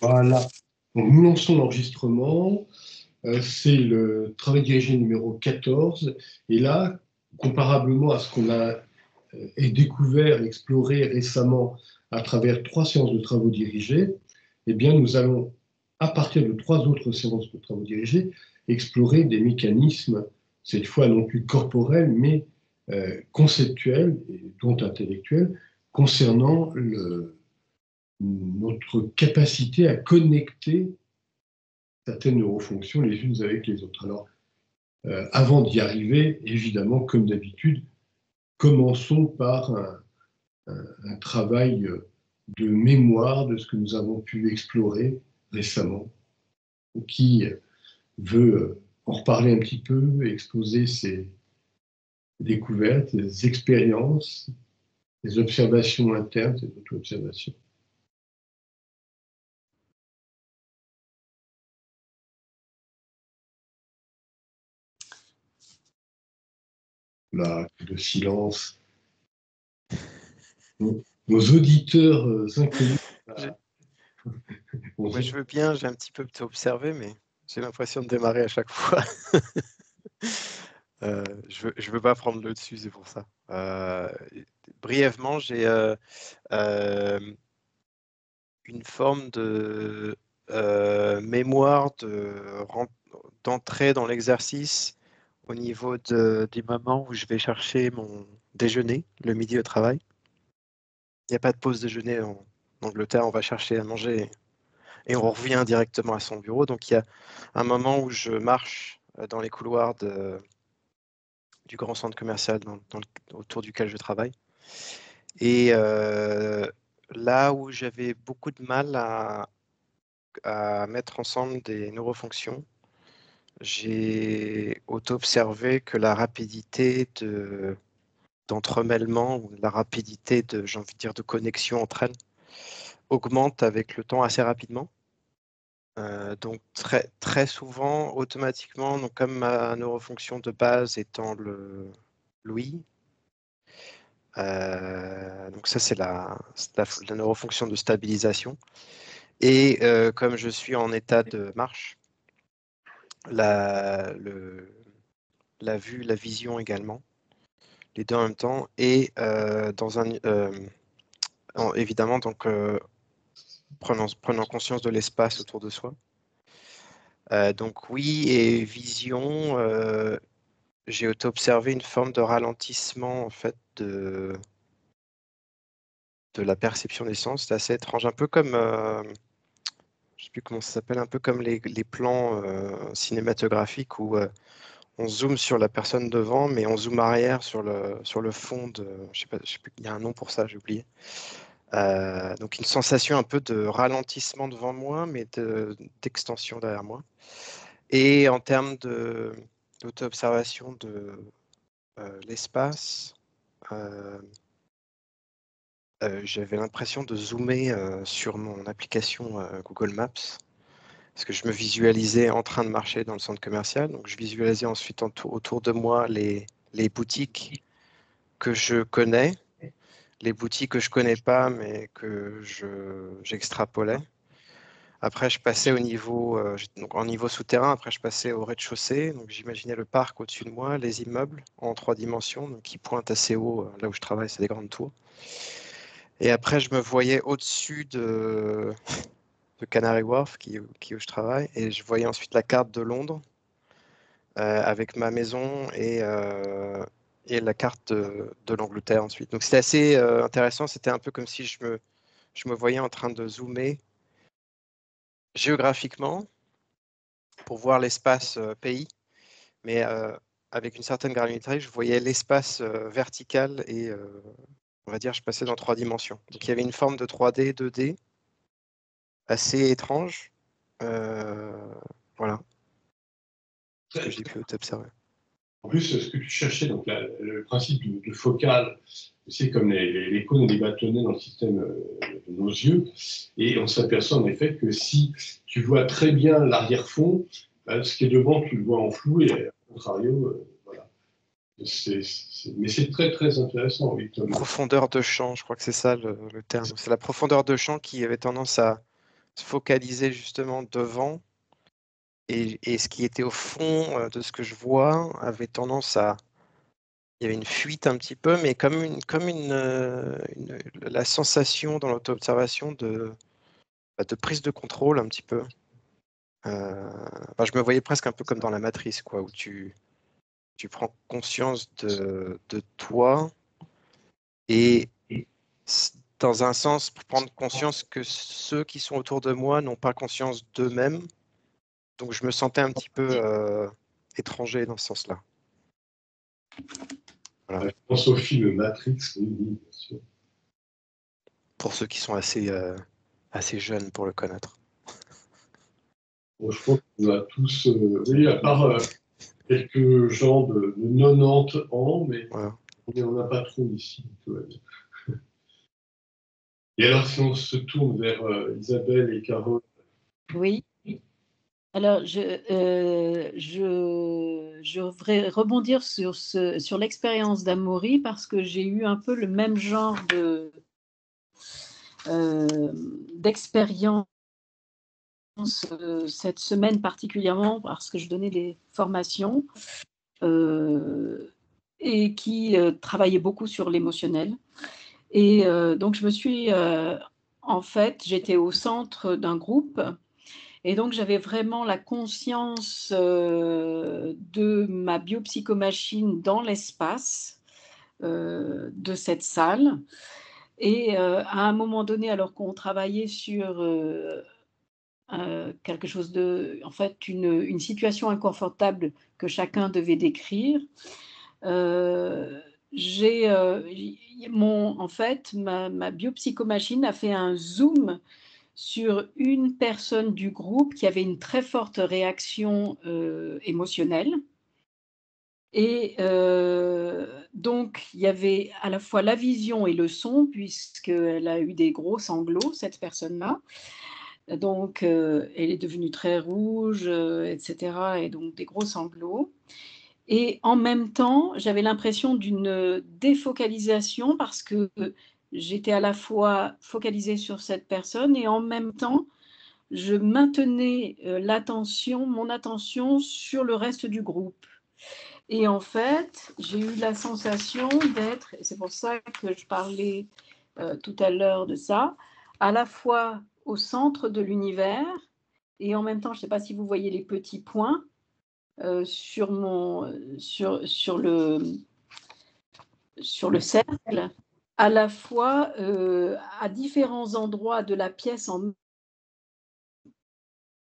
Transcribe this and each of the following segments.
Voilà. Donc, nous lançons l'enregistrement. C'est le travail dirigé numéro 14. Et là, comparablement à ce qu'on a découvert, exploré récemment à travers 3 séances de travaux dirigés, eh bien, nous allons, à partir de 3 autres séances de travaux dirigés, explorer des mécanismes, cette fois non plus corporels, mais conceptuels, et dont intellectuels, concernant notre capacité à connecter certaines neurofonctions les unes avec les autres. Alors, avant d'y arriver, évidemment, comme d'habitude, commençons par un travail de mémoire de ce que nous avons pu explorer récemment. Qui veut en reparler un petit peu, exposer ses découvertes, ses expériences, ses observations internes, ses auto-observations? Là, de silence. Nos auditeurs inconnus. Moi, je veux bien, j'ai un petit peu observé, mais j'ai l'impression de démarrer à chaque fois. Je veux pas prendre le dessus, c'est pour ça. Brièvement, j'ai une forme de mémoire d'entrée dans l'exercice au niveau du moment où je vais chercher mon déjeuner, le midi au travail. Il n'y a pas de pause déjeuner en Angleterre, on va chercher à manger et on revient directement à son bureau. Donc il y a un moment où je marche dans les couloirs du grand centre commercial autour duquel je travaille. Et là où j'avais beaucoup de mal à mettre ensemble des neurofonctions, j'ai auto-observé que la rapidité d'entremêlement ou la rapidité j'ai envie de dire, de connexion entre elles augmente avec le temps assez rapidement. Donc très souvent, automatiquement, donc comme ma neurofonction de base étant l'ouïe, donc ça c'est la neurofonction de stabilisation. Et comme je suis en état de marche, la vue, la vision également, les deux en même temps, et évidemment donc prenant conscience de l'espace autour de soi. Donc oui, et vision, j'ai auto-observé une forme de ralentissement en fait de la perception des sens. C'est assez étrange, un peu comme, je ne sais plus comment ça s'appelle, un peu comme les plans cinématographiques où on zoome sur la personne devant, mais on zoome arrière sur le fond de, je sais plus, il y a un nom pour ça, j'ai oublié. Donc une sensation un peu de ralentissement devant moi, mais d'extension derrière moi. Et en termes d'auto-observation de l'espace, j'avais l'impression de zoomer sur mon application Google Maps, parce que je me visualisais en train de marcher dans le centre commercial. Donc je visualisais ensuite autour de moi les boutiques que je connais, les boutiques que je connais pas, mais que j'extrapolais. Après, je passais donc en niveau souterrain. Après, je passais au rez-de-chaussée. Donc, j'imaginais le parc au-dessus de moi, les immeubles en 3 dimensions, donc, qui pointent assez haut. Là où je travaille, c'est des grandes tours. Et après, je me voyais au-dessus de Canary Wharf, où je travaille. Et je voyais ensuite la carte de Londres avec ma maison et la carte de l'Angleterre ensuite. Donc, c'était assez intéressant. C'était un peu comme si je me voyais en train de zoomer géographiquement pour voir l'espace pays, mais avec une certaine granularité, je voyais l'espace vertical et on va dire je passais dans 3 dimensions. Donc il y avait une forme de 3D, 2D assez étrange. Voilà ce que j'ai pu observer. En plus, ce que tu cherchais, donc le principe de focale, c'est comme les cônes et les bâtonnets dans le système de nos yeux. Et on s'aperçoit en effet que si tu vois très bien l'arrière-fond, ce qui est devant, tu le vois en flou, et à contrario, voilà. Mais c'est très, très intéressant, oui, Tom. Profondeur de champ, je crois que c'est ça le terme. C'est la profondeur de champ qui avait tendance à se focaliser justement devant. Et ce qui était au fond de ce que je vois avait tendance à... Il y avait une fuite un petit peu, mais comme la sensation dans l'auto-observation de prise de contrôle un petit peu. Je me voyais presque un peu comme dans la matrice, quoi, où tu prends conscience de toi et dans un sens, prendre conscience que ceux qui sont autour de moi n'ont pas conscience d'eux-mêmes. Donc je me sentais un petit peu étranger dans ce sens-là. Voilà. Je pense au film Matrix, oui, bien sûr. Pour ceux qui sont assez jeunes pour le connaître. Bon, je pense qu'on a tous, oui, à part quelques gens de 90 ans, mais Voilà. on n'en a pas trop ici. Tout va bien. Et alors, si on se tourne vers Isabelle et Carole. Oui. Alors, je voudrais rebondir sur l'expérience d'Amaury parce que j'ai eu un peu le même genre d'expérience cette semaine particulièrement parce que je donnais des formations et qui travaillaient beaucoup sur l'émotionnel. Et donc, je me suis, en fait, j'étais au centre d'un groupe et donc j'avais vraiment la conscience de ma biopsychomachine dans l'espace de cette salle. Et à un moment donné, alors qu'on travaillait sur quelque chose de, en fait, une situation inconfortable que chacun devait décrire, j'ai, en fait, ma biopsychomachine a fait un zoom sur une personne du groupe qui avait une très forte réaction émotionnelle. Et donc, il y avait à la fois la vision et le son, puisqu'elle a eu des gros sanglots, cette personne-là. Donc, elle est devenue très rouge, etc. Et donc, des gros sanglots. Et en même temps, j'avais l'impression d'une défocalisation parce que j'étais à la fois focalisée sur cette personne et en même temps, je maintenais mon attention sur le reste du groupe. Et en fait, j'ai eu la sensation d'être, et c'est pour ça que je parlais tout à l'heure de ça, à la fois au centre de l'univers et en même temps, je ne sais pas si vous voyez les petits points sur le cercle, à la fois à différents endroits de la pièce en même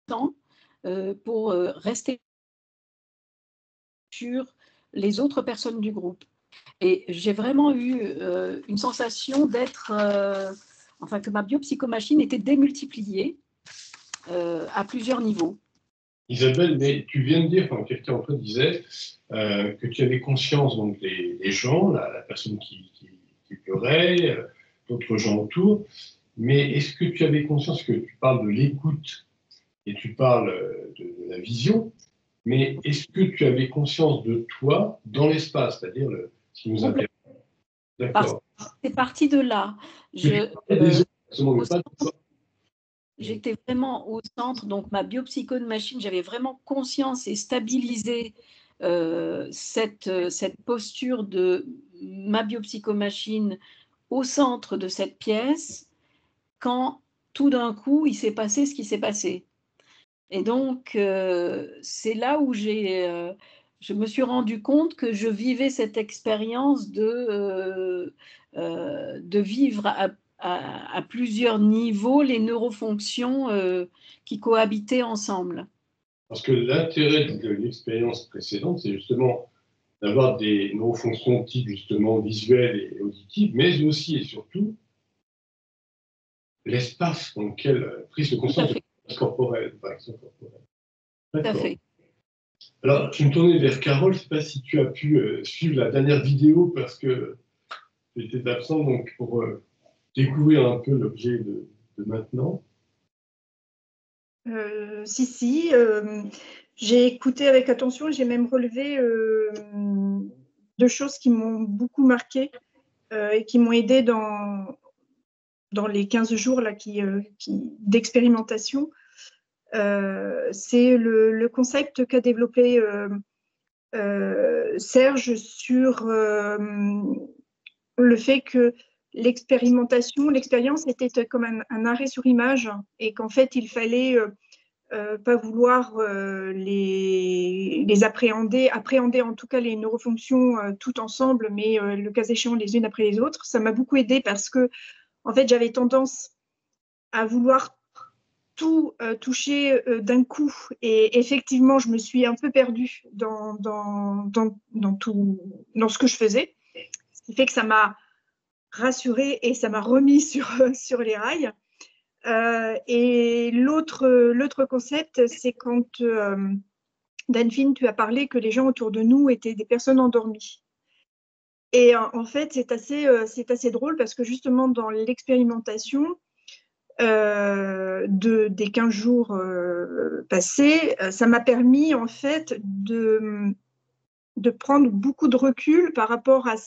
temps pour rester sur les autres personnes du groupe. Et j'ai vraiment eu une sensation d'être, que ma biopsychomachine était démultipliée à plusieurs niveaux. Isabelle, mais tu viens de dire, quand quelqu'un en toi disait que tu avais conscience donc des gens, la personne qui pleurait, d'autres gens autour, mais est-ce que tu avais conscience que tu parles de l'écoute et tu parles de la vision, mais est-ce que tu avais conscience de toi dans l'espace, c'est-à-dire ce qui nous intéresse? D'accord. C'est parti de là. J'étais vraiment au centre, donc ma biopsychomachine, j'avais vraiment conscience et stabilisé cette posture de ma biopsychomachine au centre de cette pièce quand tout d'un coup, il s'est passé ce qui s'est passé. Et donc, c'est là où je me suis rendu compte que je vivais cette expérience de vivre à plusieurs niveaux les neurofonctions qui cohabitaient ensemble. Parce que l'intérêt de l'expérience précédente, c'est justement d'avoir des neurofonctions type justement visuelles et auditives, mais aussi et surtout l'espace dans lequel prise de conscience corporelle, par exemple. D'accord. Alors, je me tournais vers Carole, je ne sais pas si tu as pu suivre la dernière vidéo parce que tu étais absent, donc pour découvrir un peu l'objet de maintenant. Si, j'ai écouté avec attention, j'ai même relevé deux choses qui m'ont beaucoup marquée et qui m'ont aidée dans dans les 15 jours là, d'expérimentation. C'est le concept qu'a développé Serge sur le fait que l'expérience était comme un arrêt sur image et qu'en fait, il fallait pas vouloir les appréhender en tout cas les neurofonctions toutes ensemble, mais le cas échéant les unes après les autres. Ça m'a beaucoup aidé parce que en fait, j'avais tendance à vouloir tout toucher d'un coup. Et effectivement, je me suis un peu perdue dans ce que je faisais. Ce qui fait que ça m'a rassurée et ça m'a remis sur les rails. Et l'autre concept, c'est quand Delphine, tu as parlé que les gens autour de nous étaient des personnes endormies. Et en fait, c'est assez drôle parce que justement, dans l'expérimentation des 15 jours passés, ça m'a permis en fait de prendre beaucoup de recul par rapport à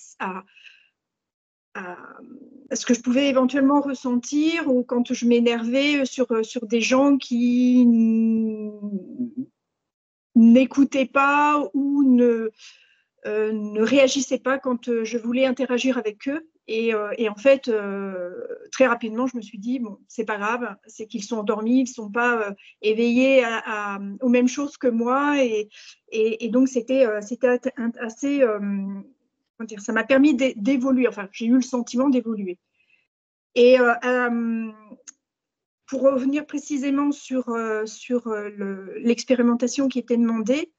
ce que je pouvais éventuellement ressentir ou quand je m'énervais sur des gens qui n'écoutaient pas ou ne réagissaient pas quand je voulais interagir avec eux. Et en fait, très rapidement, je me suis dit, bon, c'est pas grave, c'est qu'ils sont endormis, ils ne sont pas éveillés aux mêmes choses que moi. Et donc, c'était assez... comment dire, ça m'a permis d'évoluer. Enfin, j'ai eu le sentiment d'évoluer. Et pour revenir précisément sur l'expérimentation qui était demandée,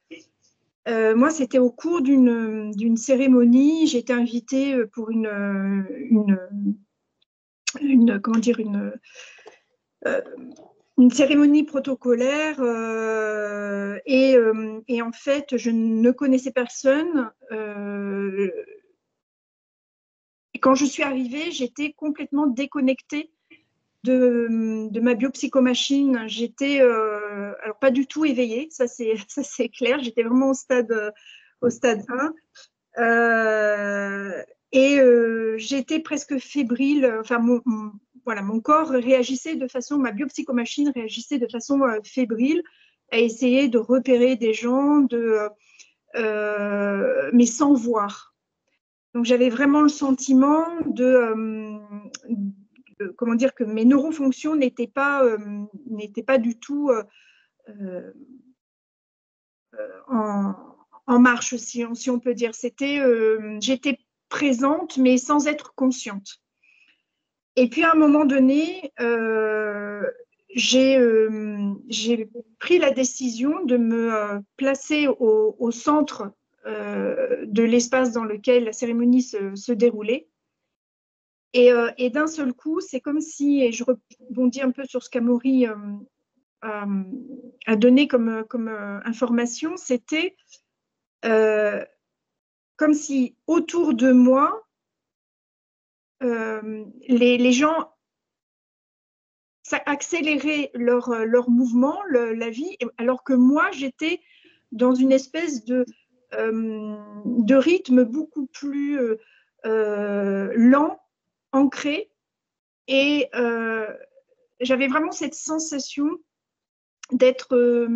moi, c'était au cours d'une cérémonie. J'ai été invitée pour une cérémonie protocolaire et en fait, je ne connaissais personne. Et quand je suis arrivée, j'étais complètement déconnectée de ma biopsychomachine. J'étais alors pas du tout éveillée, ça c'est clair. J'étais vraiment au stade 1 et j'étais presque fébrile. Enfin voilà, mon corps réagissait de façon, ma biopsychomachine réagissait de façon fébrile à essayer de repérer des gens, mais sans voir. Donc j'avais vraiment le sentiment comment dire, que mes neurofonctions n'étaient pas du tout en marche, si on peut dire. J'étais présente, mais sans être consciente. Et puis à un moment donné, j'ai pris la décision de me placer au centre de l'espace dans lequel la cérémonie se déroulait. Et d'un seul coup, c'est comme si, et je rebondis un peu sur ce qu'Amaury a donné comme information, c'était comme si autour de moi, les gens accéléraient leur mouvement, la vie, alors que moi, j'étais dans une espèce de rythme beaucoup plus lent, ancré, et j'avais vraiment cette sensation d'être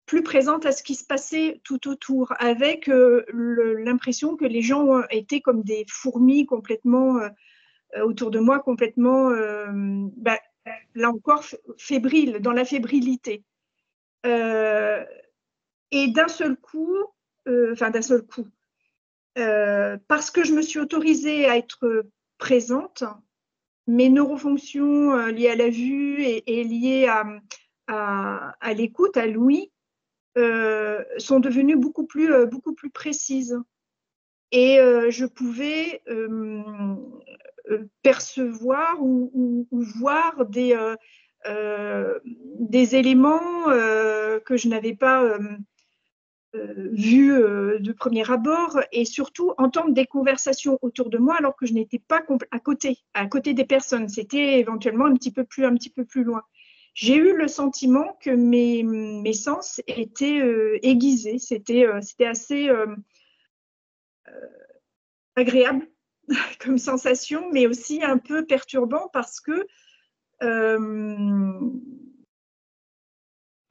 plus présente à ce qui se passait tout autour, avec l'impression que les gens étaient comme des fourmis complètement autour de moi, complètement, là encore, fébriles, dans la fébrilité. Et d'un seul coup, parce que je me suis autorisée à être présente, mes neurofonctions liées à la vue et liées à l'écoute, à l'ouïe, sont devenues beaucoup plus précises. Et je pouvais percevoir ou voir des éléments que je n'avais pas vus de premier abord, et surtout entendre des conversations autour de moi alors que je n'étais pas à côté des personnes. C'était éventuellement un petit peu plus loin. J'ai eu le sentiment que mes sens étaient aiguisés. C'était assez agréable comme sensation, mais aussi un peu perturbant parce que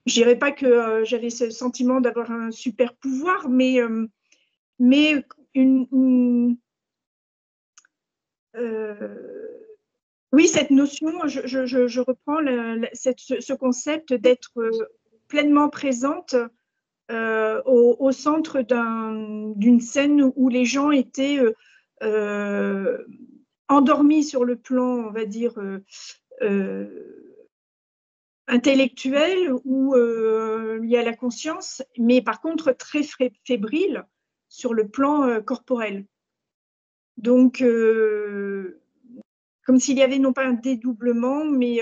je dirais pas que j'avais ce sentiment d'avoir un super pouvoir, mais oui, cette notion, je reprends ce concept d'être pleinement présente au centre d'une scène où les gens étaient endormis sur le plan, on va dire, intellectuel ou lié à la conscience, mais par contre très fébrile sur le plan corporel. Donc, comme s'il y avait non pas un dédoublement, mais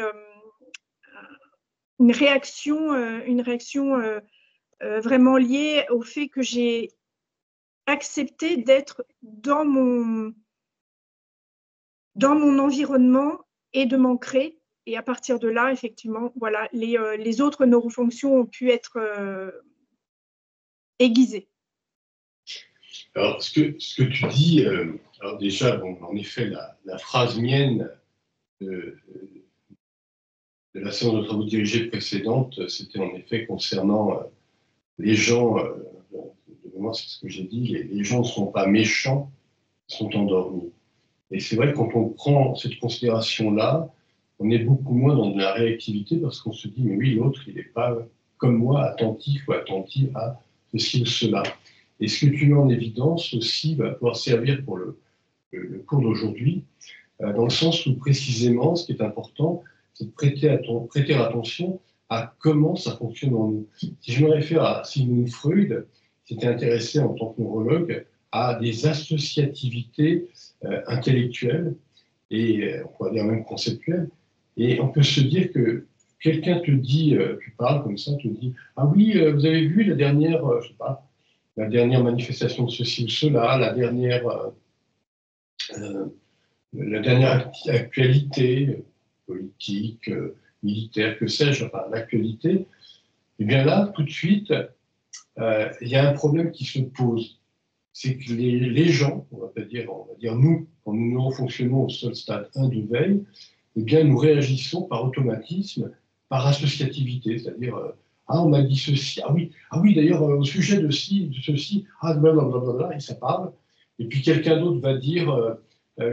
une réaction vraiment liée au fait que j'ai accepté d'être dans mon environnement et de m'ancrer. Et à partir de là, effectivement, voilà, les autres neurofonctions ont pu être aiguisées. Alors, ce que tu dis, alors déjà, bon, en effet, la phrase mienne de la séance de travaux dirigés précédente, c'était en effet concernant les gens, de moi c'est ce que j'ai dit, les gens ne sont pas méchants, ils sont endormis. Et c'est vrai que quand on prend cette considération-là, on est beaucoup moins dans de la réactivité parce qu'on se dit, mais oui, l'autre, il n'est pas comme moi, attentif ou attentive à ceci ou cela. Et ce que tu mets en évidence aussi va pouvoir servir pour le cours d'aujourd'hui, dans le sens où précisément, ce qui est important, c'est de prêter attention à comment ça fonctionne en nous. Si je me réfère à Sigmund Freud, qui s'était intéressé en tant que neurologue à des associativités intellectuelles et on pourrait dire même conceptuelles. Et on peut se dire que quelqu'un te dit, tu parles comme ça, te dit, ah oui, vous avez vu la dernière, je sais pas, la dernière manifestation de ceci ou cela, la dernière actualité politique, militaire, que sais-je, enfin l'actualité, et bien là, tout de suite, il y a un problème qui se pose. C'est que les gens, on va dire nous, quand nous fonctionnons au seul stade 1 de veille, eh bien nous réagissons par automatisme, par associativité, c'est-à-dire ah on m'a dit ceci, ah oui d'ailleurs au sujet de ceci, ah blablabla, et ça parle, et puis quelqu'un d'autre va dire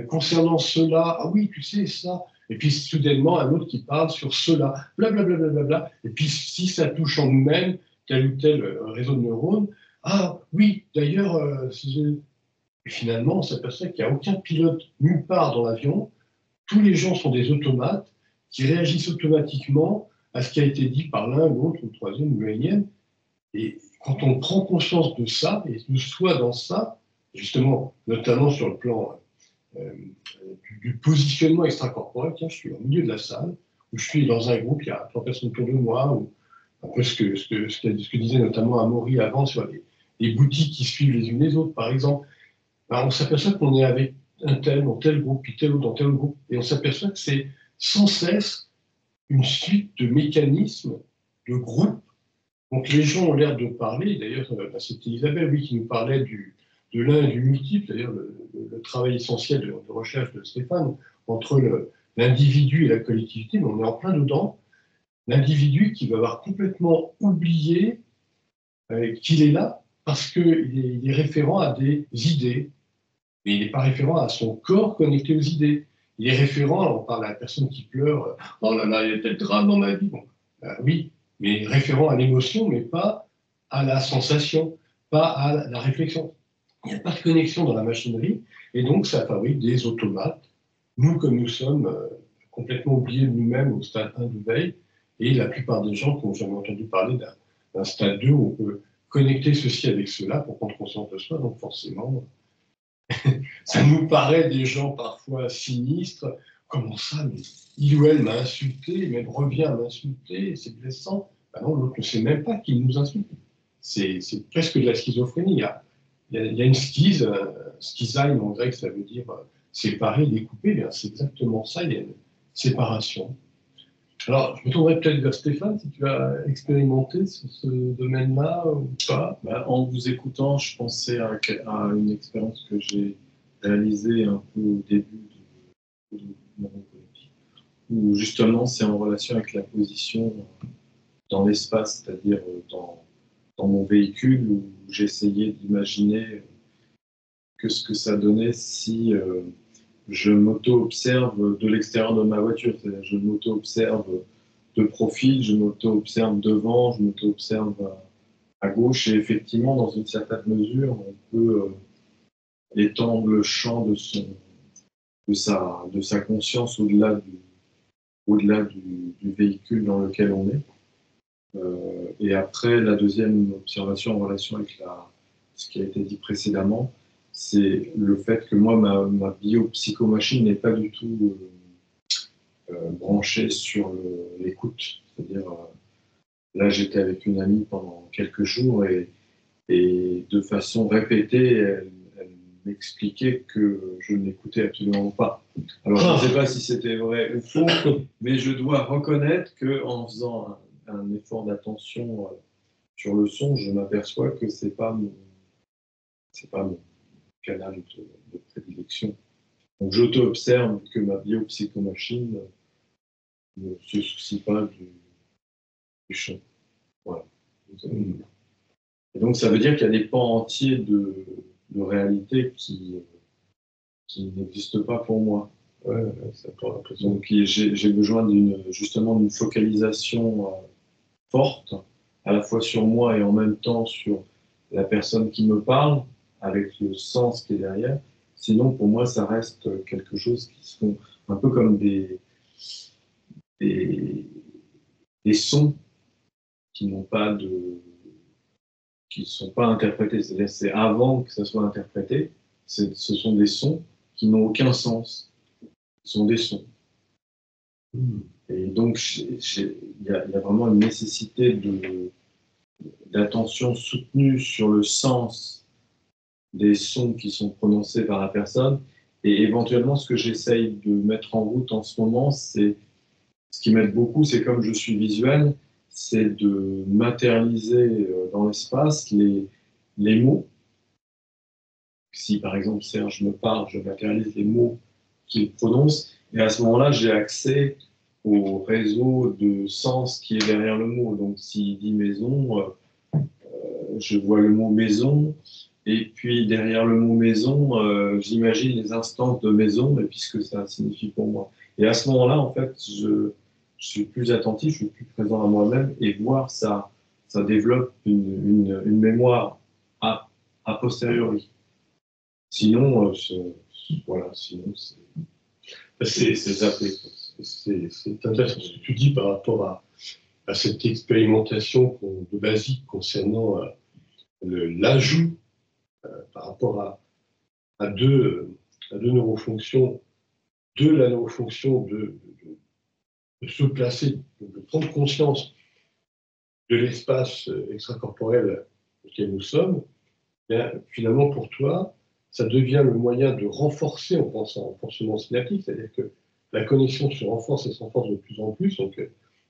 concernant cela, ah oui tu sais ça, et puis soudainement un autre qui parle sur cela, blablabla, et puis si ça touche en nous-mêmes tel ou tel réseau de neurones, ah oui d'ailleurs et finalement on s'aperçoit qu'il n'y a aucun pilote nulle part dans l'avion. Tous les gens sont des automates qui réagissent automatiquement à ce qui a été dit par l'un, l'autre, le troisième, le énième. Et quand on prend conscience de ça, et de soi dans ça, justement, notamment sur le plan du positionnement extracorporel, tiens, je suis au milieu de la salle, ou je suis dans un groupe, il y a 3 personnes autour de moi, ou un peu ce que disait notamment Amaury avant sur les boutiques qui suivent les unes les autres, par exemple. Ben, on s'aperçoit qu'on est avec un tel dans tel groupe, puis tel autre dans tel autre groupe, et on s'aperçoit que c'est sans cesse une suite de mécanismes, de groupes. Donc les gens ont l'air de parler, d'ailleurs c'était Isabelle oui, qui nous parlait de l'un et du multiple, d'ailleurs le travail essentiel de recherche de Stéphane, entre l'individu et la collectivité, mais on est en plein dedans. L'individu qui va avoir complètement oublié qu'il est là parce qu'il est référent à des idées, mais il n'est pas référent à son corps connecté aux idées. Il est référent, on parle à la personne qui pleure, oh là là, il y a tel drame dans ma vie. Bon, oui, mais référent à l'émotion, mais pas à la sensation, pas à la réflexion. Il n'y a pas de connexion dans la machinerie, et donc ça fabrique des automates. Nous, comme nous sommes complètement oubliés de nous-mêmes au stade 1 de veille, et la plupart des gens qui n'ont jamais entendu parler d'un stade 2 où on peut connecter ceci avec cela pour prendre conscience de soi, donc forcément... Ça nous paraît des gens parfois sinistres. Comment ça, mais il ou elle m'a insulté, même revient à m'insulter, c'est blessant. Ben non, l'autre ne sait même pas qu'il nous insulte. C'est presque de la schizophrénie. Il y a une schizaïm en grec, ça veut dire séparer, découper. C'est exactement ça, il y a une séparation. Alors, je me tournerai peut-être vers Stéphane, si tu as expérimenté ce domaine-là ou pas. En vous écoutant, je pensais à une expérience que j'ai réalisé un peu au début de mon oncologie, où justement c'est en relation avec la position dans l'espace, c'est-à-dire dans mon véhicule, où j'essayais d'imaginer que ce que ça donnait si je m'auto-observe de l'extérieur de ma voiture, c'est-à-dire je m'auto-observe de profil, je m'auto-observe devant, je m'auto-observe à gauche, et effectivement, dans une certaine mesure, on peut étendre le champ de sa conscience au-delà du véhicule dans lequel on est. Et après, la deuxième observation en relation avec ce qui a été dit précédemment, c'est le fait que moi, ma biopsychomachine n'est pas du tout branchée sur l'écoute. C'est-à-dire, là, j'étais avec une amie pendant quelques jours et de façon répétée, elle m'expliquait que je ne l'écoutais absolument pas. Alors, je ne sais pas si c'était vrai ou faux, mais je dois reconnaître qu'en faisant un effort d'attention sur le son, je m'aperçois que c'est pas mon canal de prédilection. Donc, j'auto-observe que ma biopsychomachine ne se soucie pas du chant. Voilà. Et donc, ça veut dire qu'il y a des pans entiers de réalité qui n'existent pas pour moi. Ouais, donc, j'ai besoin justement d'une focalisation forte, à la fois sur moi et en même temps sur la personne qui me parle, avec le sens qui est derrière. Sinon, pour moi, ça reste quelque chose qui sont un peu comme des sons qui n'ont pas qui ne sont pas interprétés. C'est-à-dire, c'est avant que ça soit interprété, ce sont des sons qui n'ont aucun sens. Ce sont des sons. Et donc, il y a vraiment une nécessité d'attention soutenue sur le sens des sons qui sont prononcés par la personne. Et éventuellement, ce que j'essaye de mettre en route en ce moment, c'est ce qui m'aide beaucoup, c'est comme je suis visuel, c'est de matérialiser dans l'espace les mots. Si par exemple Serge me parle, je matérialise les mots qu'il prononce, et à ce moment-là, j'ai accès au réseau de sens qui est derrière le mot. Donc s'il dit maison, je vois le mot maison, et puis derrière le mot maison, j'imagine les instances de maison et puis ce que ça signifie pour moi. Et à ce moment-là, en fait, je suis plus attentif, je suis plus présent à moi-même, et voir ça développe une mémoire a posteriori. Sinon, voilà, sinon c'est zappé. C'est intéressant ce que tu dis par rapport à cette expérimentation de basique concernant l'ajout par rapport à deux neurofonctions, la neurofonction de se placer, de prendre conscience de l'espace extracorporel auquel nous sommes. Bien, finalement, pour toi, ça devient le moyen de renforcer, en pensant au renforcement synaptique, c'est-à-dire que la connexion se renforce et se renforce de plus en plus, donc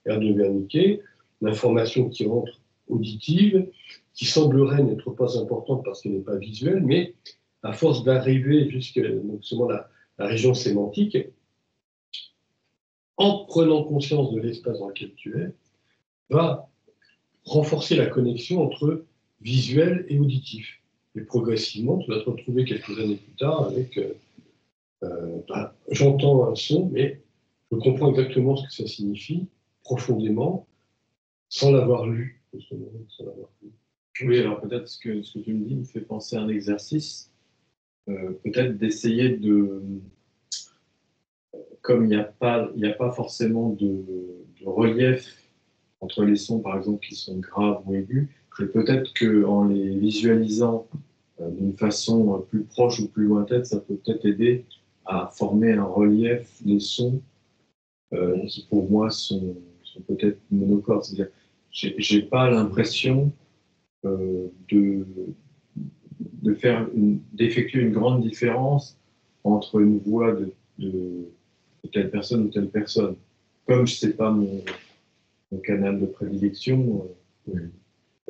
aire de Wernicke, l'information qui rentre auditive, qui semblerait n'être pas importante parce qu'elle n'est pas visuelle, mais à force d'arriver jusqu'à la région sémantique, en prenant conscience de l'espace dans lequel tu es, va renforcer la connexion entre visuel et auditif. Et progressivement, tu vas te retrouver quelques années plus tard avec j'entends un son, mais je comprends exactement ce que ça signifie profondément, sans l'avoir lu. Oui, alors peut-être ce que tu me dis me fait penser à un exercice, peut-être d'essayer de, comme il n'y a pas forcément de relief entre les sons, par exemple, qui sont graves ou aigus, et peut-être qu'en les visualisant d'une façon plus proche ou plus lointaine, ça peut peut-être aider à former un relief des sons qui, pour moi, sont peut-être monocordes. C'est-à-dire, j'ai pas l'impression d'effectuer une grande différence entre une voix de telle personne ou telle personne. Comme ce n'est pas mon canal de prédilection,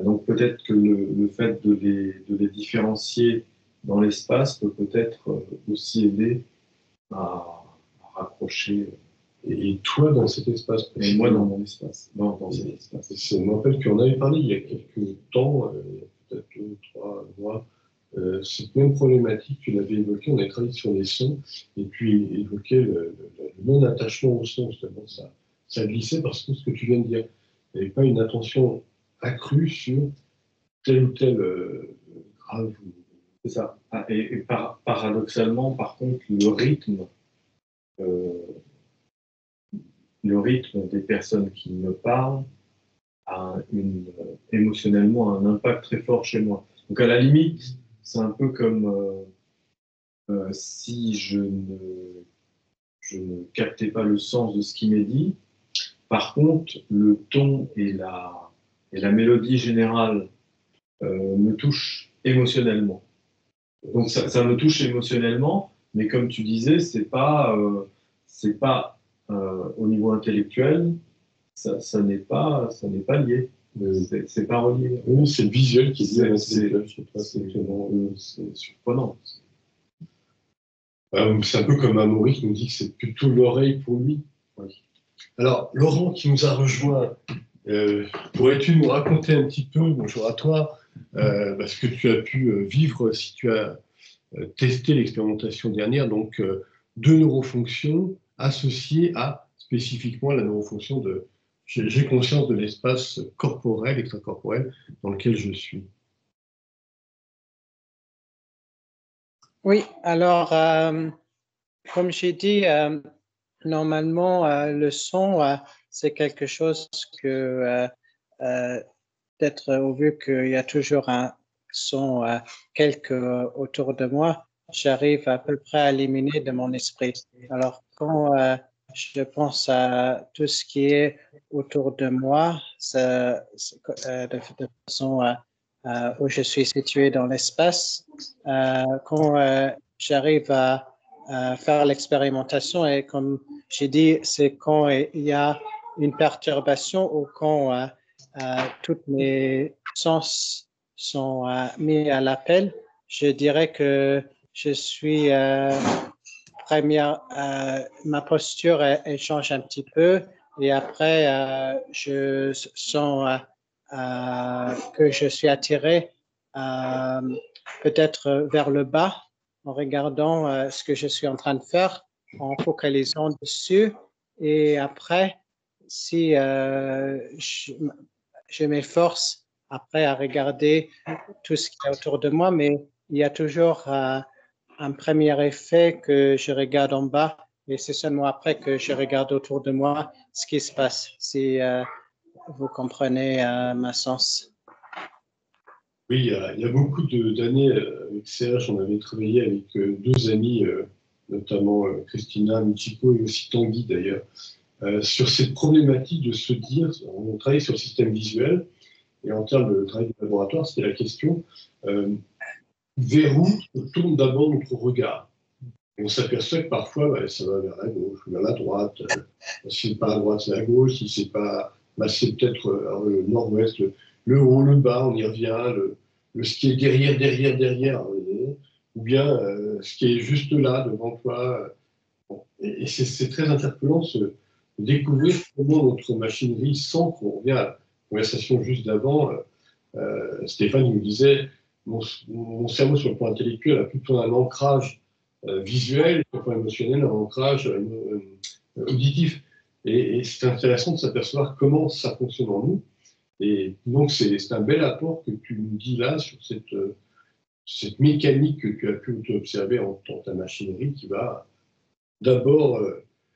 donc peut-être que le fait de les différencier dans l'espace peut peut-être aussi aider à raccrocher. Et toi, dans cet espace Et moi, dans mon espace. Dans cet espace. Je me rappelle qu'on avait parlé il y a quelques temps, peut-être 2, 3 mois, cette même problématique, tu l'avais évoquée, on a travaillé sur les sons, et puis évoqué le non-attachement au son, justement, ça glissait parce que ce que tu viens de dire, il n'y avait pas une attention accrue sur tel ou tel grave. C'est ça. Et paradoxalement, par contre, le rythme des personnes qui me parlent a émotionnellement un impact très fort chez moi. Donc à la limite, c'est un peu comme si je ne captais pas le sens de ce qui m'est dit. Par contre, le ton et la mélodie générale me touchent émotionnellement. Donc ça me touche émotionnellement, mais comme tu disais, c'est pas au niveau intellectuel, ça n'est pas lié. C'est pas relié. Oui, c'est le visuel qui est lié. C'est surprenant. C'est un peu comme Amaury qui nous dit que c'est plutôt l'oreille pour lui. Oui. Alors, Laurent qui nous a rejoint, pourrais-tu nous raconter un petit peu, bonjour à toi, ce que tu as pu vivre si tu as testé l'expérimentation dernière, donc 2 neurofonctions associées à spécifiquement la neurofonction de j'ai conscience de l'espace corporel, extracorporel dans lequel je suis. Oui, alors, comme j'ai dit, normalement, le son, c'est quelque chose que, peut-être au vu qu'il y a toujours un son quelque autour de moi, j'arrive à peu près à éliminer de mon esprit. Alors, quand je pense à tout ce qui est autour de moi, de façon où je suis situé dans l'espace, quand j'arrive à faire l'expérimentation et comme j'ai dit, c'est quand il y a une perturbation ou quand tous mes sens sont mis à l'appel, je dirais que je suis ma posture elle change un petit peu et après je sens que je suis attiré peut-être vers le bas en regardant ce que je suis en train de faire, en focalisant dessus et après si je m'efforce après à regarder tout ce qui est autour de moi, mais il y a toujours un premier effet que je regarde en bas et c'est seulement après que je regarde autour de moi ce qui se passe, si vous comprenez ma sens. Oui, il y a beaucoup d'années avec Serge, on avait travaillé avec 2 amis, notamment Christina Michiko et aussi Tanguy d'ailleurs, sur cette problématique de se dire, on travaillait sur le système visuel, et en termes de travail de laboratoire, c'était la question vers où tourne d'abord notre regard. Et on s'aperçoit que parfois, ça va vers la gauche ou vers la droite. Si c'est pas à droite, c'est à gauche. Si c'est pas, c'est peut-être le nord-ouest, le haut, le bas, on y revient. Ce qui est derrière, ou bien ce qui est juste là, devant toi. Bon. Et c'est très interpellant de découvrir comment notre machinerie, sans qu'on revienne à la conversation juste d'avant, Stéphane nous disait mon cerveau sur le plan intellectuel a plutôt un ancrage visuel, sur le plan émotionnel, un ancrage auditif. Et c'est intéressant de s'apercevoir comment ça fonctionne en nous. Et donc, c'est un bel apport que tu nous dis là sur cette mécanique que tu as pu observer en ta machinerie qui va d'abord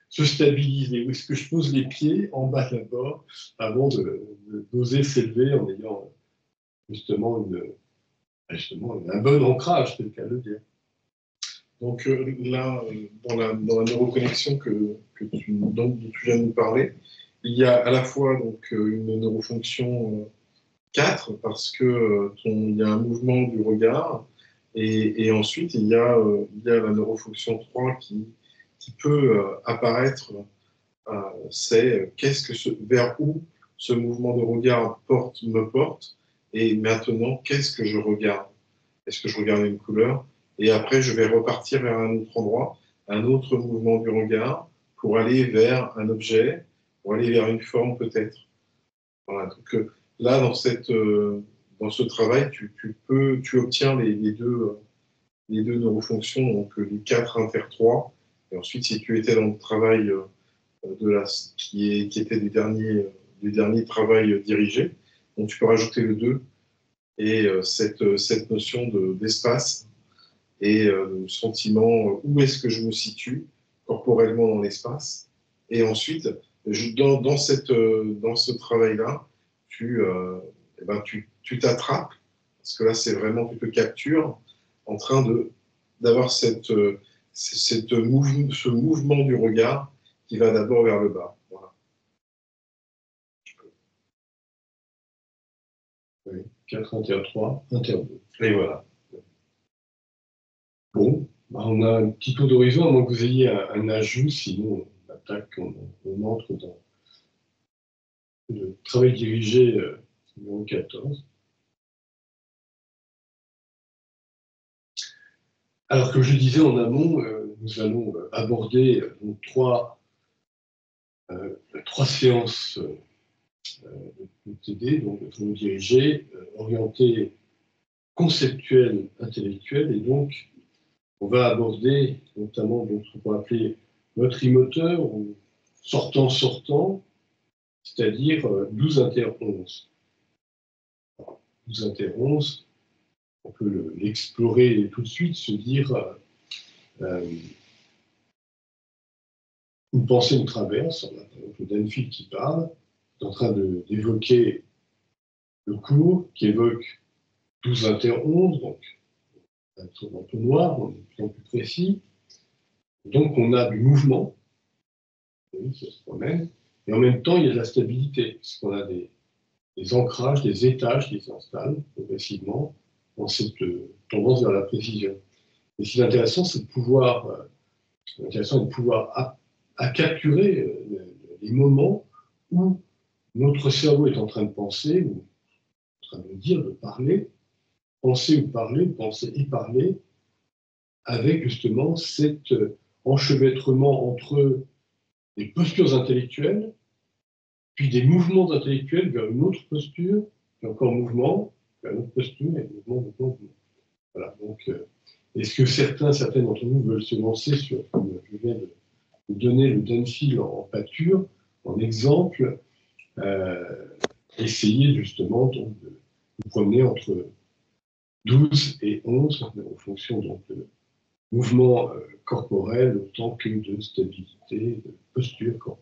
se stabiliser. Où est-ce que je pose les pieds en bas d'abord avant d'oser s'élever en ayant justement un bon ancrage, c'est le cas de le dire. Donc là, dans la neuroconnexion dont tu viens de nous parler, il y a à la fois donc, une neurofonction 4, parce que il y a un mouvement du regard, et ensuite il y a la neurofonction 3 qui peut apparaître, c'est vers où ce mouvement de regard me porte, et maintenant, qu'est-ce que je regarde? Est-ce que je regarde une couleur? et après je vais repartir vers un autre endroit, un autre mouvement du regard pour aller vers un objet, pour aller vers une forme peut-être. Voilà, donc là, dans ce travail, tu obtiens les deux neurofonctions, donc les 4 inter 3. Et ensuite, si tu étais dans le travail qui était des derniers travails dirigés, donc tu peux rajouter le 2 et cette notion d'espace et le sentiment où est-ce que je me situe corporellement dans l'espace. Et ensuite, dans ce travail-là, tu t'attrapes, parce que là, c'est vraiment, tu te captures en train d'avoir ce mouvement du regard qui va d'abord vers le bas. Voilà. Oui, 4 inter 3, inter 2. Et voilà. Bon, on a un petit tour d'horizon, à moins que vous ayez un ajout, sinon on attaque, on entre dans le travail dirigé numéro 14. Alors, comme je disais en amont, nous allons aborder donc, trois séances de TD, donc de travail dirigé, orientés conceptuels, intellectuels, et donc on va aborder notamment donc, ce qu'on va appeler motrimoteur ou sortant-sortant, c'est-à-dire 12 inter 11. 12 inter 11, on peut l'explorer tout de suite, se dire une pensée nous traverse, on a par exemple Danfield qui parle, est en train d'évoquer le cours, qui évoque 12 inter 11, donc un peu noir, on est de plus en plus précis. Donc on a du mouvement, oui, ça se promène, et en même temps il y a de la stabilité, puisqu'on a des ancrages, des étages qui s'installent progressivement dans cette tendance vers la précision. Et ce qui est intéressant, c'est de pouvoir, à capturer les moments où notre cerveau est en train de penser, ou en train de dire, de parler, penser ou parler, penser et parler, avec justement cet enchevêtrement entre des postures intellectuelles, puis des mouvements intellectuels vers une autre posture, puis encore mouvement, vers une autre posture, et mouvement. Voilà, donc, est-ce que certaines d'entre vous veulent se lancer sur, comme je viens de vous donner le Danfield en pâture, en exemple, essayer justement donc, de vous promener entre 12 et 11, en fonction donc, de mouvement corporel autant que de stabilité, de posture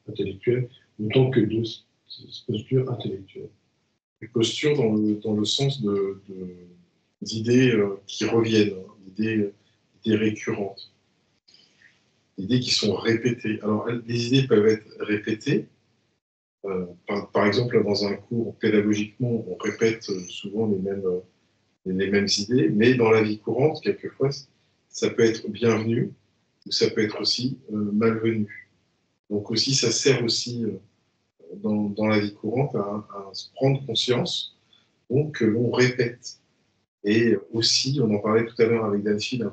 intellectuelle, autant que de posture intellectuelle. Les postures dans le sens d'idées qui reviennent, d'idées récurrentes, d'idées qui sont répétées. Alors, les idées peuvent être répétées. Par exemple, dans un cours, pédagogiquement, on répète souvent les mêmes idées, mais dans la vie courante, quelquefois, ça peut être bienvenu ou ça peut être aussi malvenu. Donc aussi, ça sert aussi dans la vie courante à se prendre conscience donc, que l'on répète. Et aussi, on en parlait tout à l'heure avec Danfield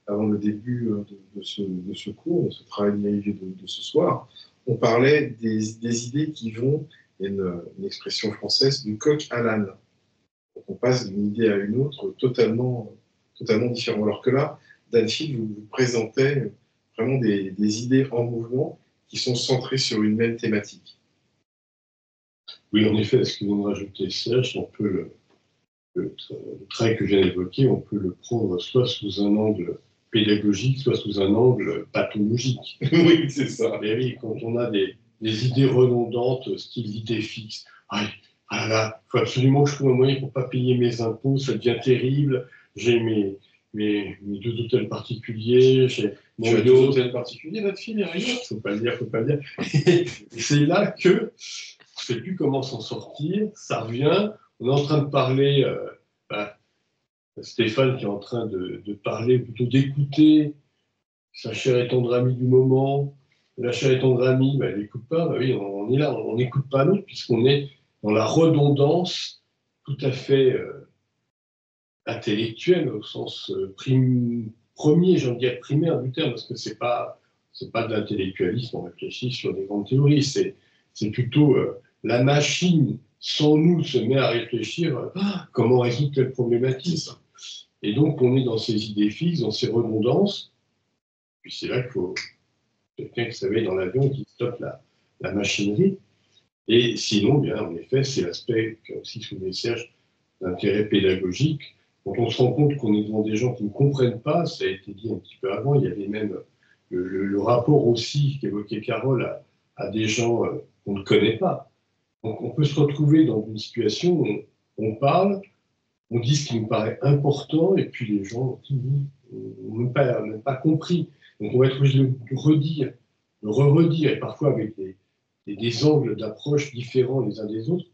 avant le début de ce cours, de ce travail dirigé de ce soir, on parlait des idées qui vont, il y a une expression française, du coq à l'âne. Donc on passe d'une idée à une autre totalement différente. Alors que là, Danfield vous présentait vraiment des idées en mouvement qui sont centrées sur une même thématique. Oui, en effet, ce que vous me rajoutez, Serge, on peut le trait que je viens d'évoquer, on peut le prendre soit sous un angle pédagogique, soit sous un angle pathologique. Oui, c'est ça. Mais oui, quand on a des idées redondantes, style idée fixe, ah là, il faut absolument que je trouve un moyen pour ne pas payer mes impôts, ça devient terrible, j'ai mes 2 hôtels particuliers, j'ai mon yacht. 2 hôtels particuliers, notre fille, derrière. Faut pas le dire. Et c'est là que on ne sait plus comment s'en sortir, ça revient, on est en train de parler, Stéphane qui est en train de parler, plutôt d'écouter sa chère et tendre amie du moment, la chère et tendre amie, elle n'écoute pas, oui, on est là, on n'écoute pas l'autre, puisqu'on est dans la redondance tout à fait intellectuel au sens premier, j'ai envie de dire primaire du terme, parce que c'est pas de l'intellectualisme, on réfléchit sur des grandes théories, c'est plutôt la machine sans nous se met à réfléchir comment résoudre telle problématique. Et donc on est dans ces idées fixes, dans ces redondances, puis c'est là qu'il faut quelqu'un qui s'éveille dans l'avion qui stoppe la machinerie. Et sinon, bien, en effet, c'est l'aspect qu'a aussi soulevé Serge d'intérêt pédagogique. Quand on se rend compte qu'on est devant des gens qui ne comprennent pas, ça a été dit un petit peu avant, il y avait même le rapport aussi qu'évoquait Carole à des gens qu'on ne connaît pas. Donc on peut se retrouver dans une situation où on parle, on dit ce qui nous paraît important, et puis les gens n'ont même pas compris. Donc on va être obligé de le redire, de redire, et parfois avec des angles d'approche différents les uns des autres,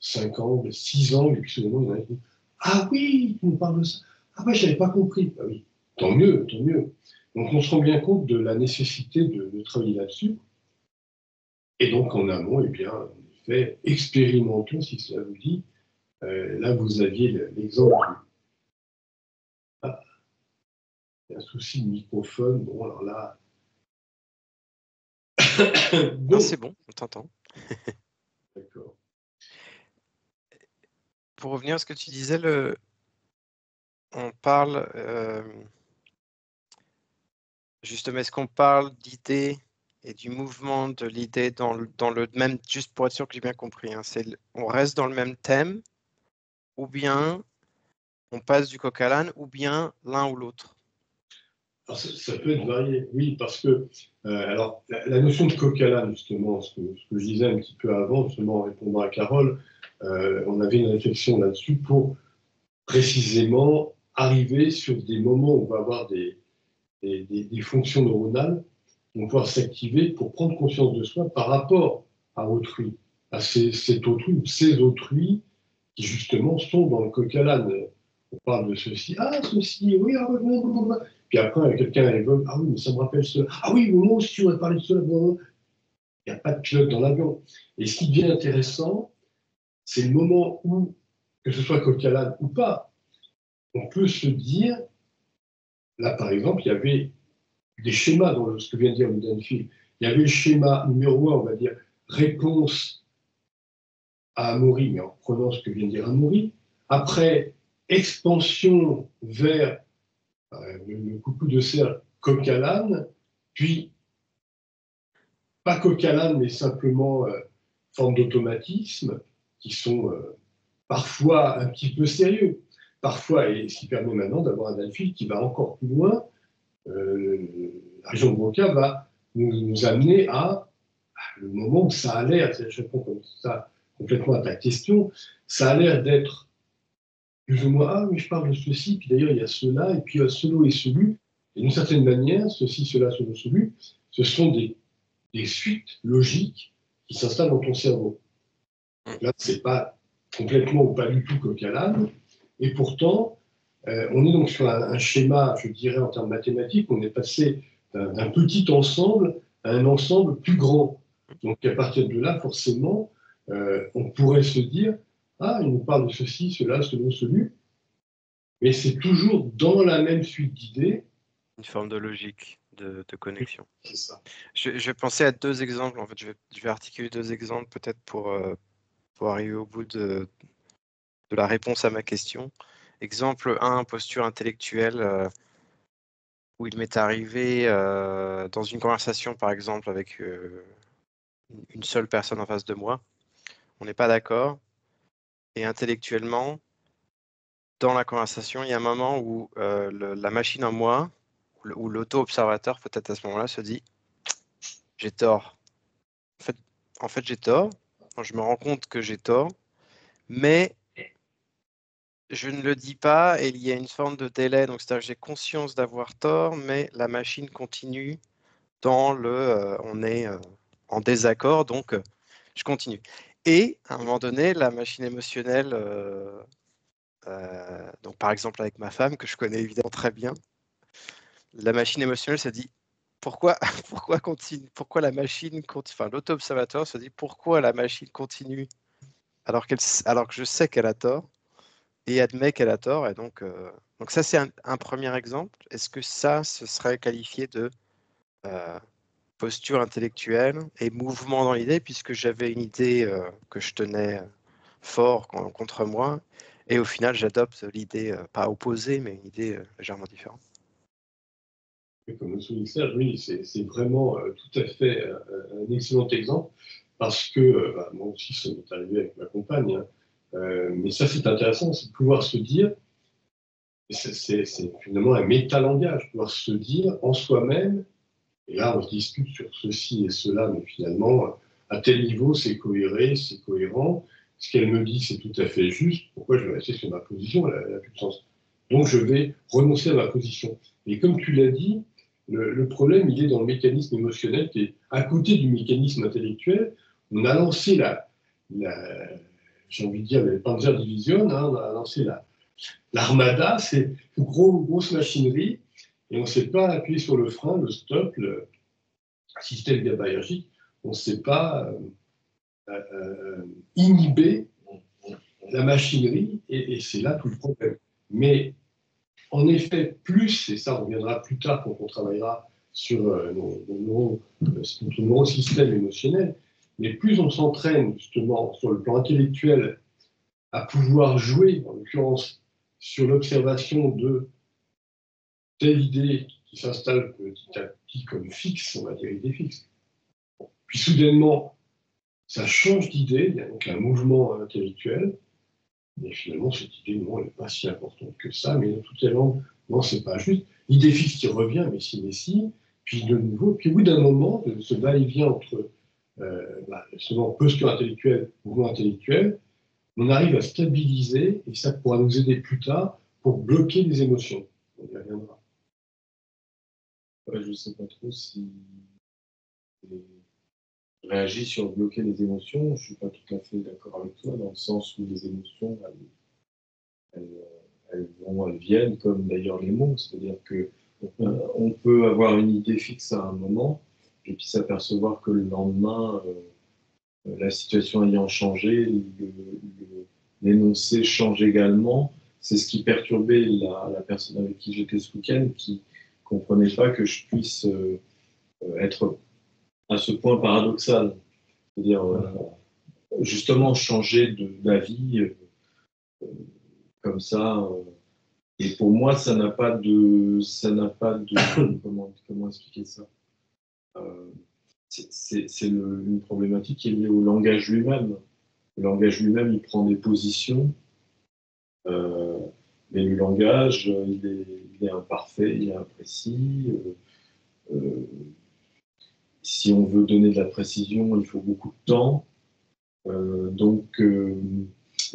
5 angles, 6 angles, et puis soudainement, il y en a qui disent « Ah oui, tu me parles de ça. Ah ouais, je n'avais pas compris. » Ah oui, tant mieux, tant mieux. Donc on se rend bien compte de la nécessité de travailler là-dessus. Et donc en amont, eh bien, en effet, expérimentons si cela vous dit. Là, vous aviez l'exemple. Ah, il y a un souci de microphone. Bon, alors là. Bon. Ah, c'est bon, on t'entend. D'accord. Pour revenir à ce que tu disais, on parle. Justement, est-ce qu'on parle d'idée et du mouvement de l'idée dans le même, juste pour être sûr que j'ai bien compris, hein, on reste dans le même thème, ou bien on passe du coq à l'âne, ou bien l'un ou l'autre? Alors, ça peut être varié, oui, parce que alors, la notion de coq à l'âne, justement, ce que je disais un petit peu avant, justement en répondant à Carole, on avait une réflexion là-dessus pour précisément arriver sur des moments où on va avoir des fonctions neuronales qui vont pouvoir s'activer pour prendre conscience de soi par rapport à autrui, à cet autrui ou ces autrui qui justement sont dans le coq à l'âne. On parle de ceci, ah ceci, oui, ah, blablabla. Puis après quelqu'un évoque, ah oui, mais ça me rappelle cela, ah oui, moi aussi on va parler de cela, blablabla. Il n'y a pas de pilote dans l'avion. Et ce qui devient intéressant, c'est le moment où, que ce soit coq à l'âne ou pas, on peut se dire, là par exemple, il y avait des schémas dans ce que vient de dire Danfield. Il y avait le schéma numéro 1, on va dire, réponse à Amaury, mais en prenant ce que vient de dire Amaury. Après, expansion vers le coucou de cerf coq à l'âne, puis pas coq à l'âne, mais simplement forme d'automatisme, qui sont parfois un petit peu sérieux. Parfois, et ce qui permet maintenant d'avoir un Danfield qui va encore plus loin. La région de Broca va nous amener à le moment où ça a l'air, je réponds comme ça complètement à ta question, ça a l'air d'être plus ou moins, ah, mais je parle de ceci, puis d'ailleurs il y a cela, et puis il y a cela et celui, et d'une certaine manière, ceci, cela, cela, celui, ce sont des suites logiques qui s'installent dans ton cerveau. Donc là, c'est pas complètement ou pas du tout coq à l'âne, et pourtant, on est donc sur un schéma, je dirais en termes mathématiques, on est passé d'un petit ensemble à un ensemble plus grand. Donc à partir de là, forcément, on pourrait se dire, ah, il nous parle de ceci, cela, celui, mais c'est toujours dans la même suite d'idées. Une forme de logique, de connexion. C'est ça. Je pensais à 2 exemples, en fait, je vais articuler 2 exemples peut-être pour arriver au bout de la réponse à ma question. Exemple 1, posture intellectuelle, où il m'est arrivé dans une conversation, par exemple, avec une seule personne en face de moi. On n'est pas d'accord. Et intellectuellement, dans la conversation, il y a un moment où la machine en moi, ou l'auto-observateur, peut-être à ce moment-là, se dit « j'ai tort ». En fait, j'ai tort. Je me rends compte que j'ai tort, mais je ne le dis pas et il y a une forme de délai. Donc, c'est-à-dire que j'ai conscience d'avoir tort, mais la machine continue dans on est en désaccord, donc je continue. Et à un moment donné, la machine émotionnelle, donc par exemple avec ma femme, que je connais évidemment très bien, la machine émotionnelle se dit pourquoi la machine continue, enfin l'auto-observateur se dit pourquoi la machine continue alors que je sais qu'elle a tort. et admet qu'elle a tort. Et donc ça, c'est un premier exemple. Est-ce que ça, ce serait qualifié de posture intellectuelle et mouvement dans l'idée, puisque j'avais une idée que je tenais fort contre moi, et au final, j'adopte l'idée, pas opposée, mais une idée légèrement différente. Comme le souligne Serge, oui, c'est vraiment tout à fait un excellent exemple, parce que moi aussi, ça m'est arrivé avec ma compagne, hein, mais ça, c'est intéressant, c'est de pouvoir se dire, c'est finalement un métalangage, pouvoir se dire en soi-même, et là, on se dispute sur ceci et cela, mais finalement, à tel niveau, c'est cohérent. Ce qu'elle me dit, c'est tout à fait juste. Pourquoi je vais rester sur ma position? Elle n'a plus de sens. Donc, je vais renoncer à ma position. Et comme tu l'as dit, le problème, il est dans le mécanisme émotionnel qui est à côté du mécanisme intellectuel. On a lancé j'ai envie de dire, la Panzerdivision, hein, on a lancé l'armada, c'est une grosse machinerie, et on ne s'est pas appuyé sur le frein, le stop, le système GABAergique, on ne s'est pas inhibé la machinerie, et c'est là tout le problème. Mais en effet, plus, et ça on reviendra plus tard quand on travaillera sur notre neurosystème émotionnel, mais plus on s'entraîne justement sur le plan intellectuel à pouvoir jouer, en l'occurrence, sur l'observation de telle idée qui s'installe petit à petit comme fixe, on va dire idée fixe. Puis soudainement, ça change d'idée, il y a donc un mouvement intellectuel, mais finalement, cette idée, non, elle n'est pas si importante que ça, mais de toute élan, non, c'est pas juste. L'idée fixe qui revient, mais si, puis de nouveau, puis au bout d'un moment, de ce va-et-vient entre justement posture intellectuelle, mouvement intellectuel, on arrive à stabiliser, et ça pourra nous aider plus tard pour bloquer les émotions. On y reviendra. Ouais, je ne sais pas trop si je réagis sur bloquer les émotions. Je ne suis pas tout à fait d'accord avec toi, dans le sens où les émotions, elles viennent, comme d'ailleurs les mots. C'est-à-dire qu'on peut avoir une idée fixe à un moment, et puis s'apercevoir que le lendemain, la situation ayant changé, l'énoncé change également. C'est ce qui perturbait la personne avec qui j'étais ce week-end, qui ne comprenait pas que je puisse être à ce point paradoxal. C'est-à-dire, justement, changer d'avis comme ça. Et pour moi, ça n'a pas de comment expliquer ça? C'est une problématique qui est liée au langage lui-même. Le langage lui-même, il prend des positions, mais le langage, il est imparfait, il est imprécis. Si on veut donner de la précision, il faut beaucoup de temps. Et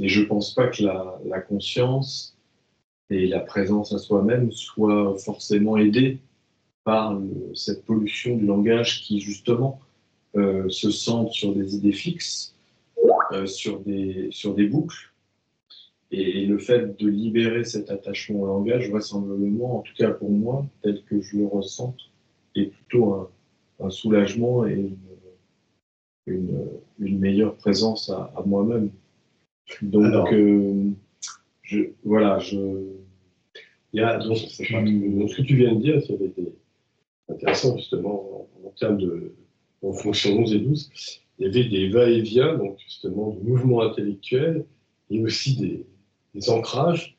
je ne pense pas que la conscience et la présence à soi-même soient forcément aidées par cette pollution du langage qui, justement, se centre sur des idées fixes, sur des boucles. Et le fait de libérer cet attachement au langage, vraisemblablement, en tout cas pour moi, tel que je le ressens, est plutôt un soulagement et une meilleure présence à moi-même. Donc, alors, voilà, il y a, donc, ce que tu viens de dire, ça avait été intéressant justement en termes en fonction 11 et 12. Il y avait des va-et-vient, donc justement, de mouvements intellectuels et aussi des ancrages,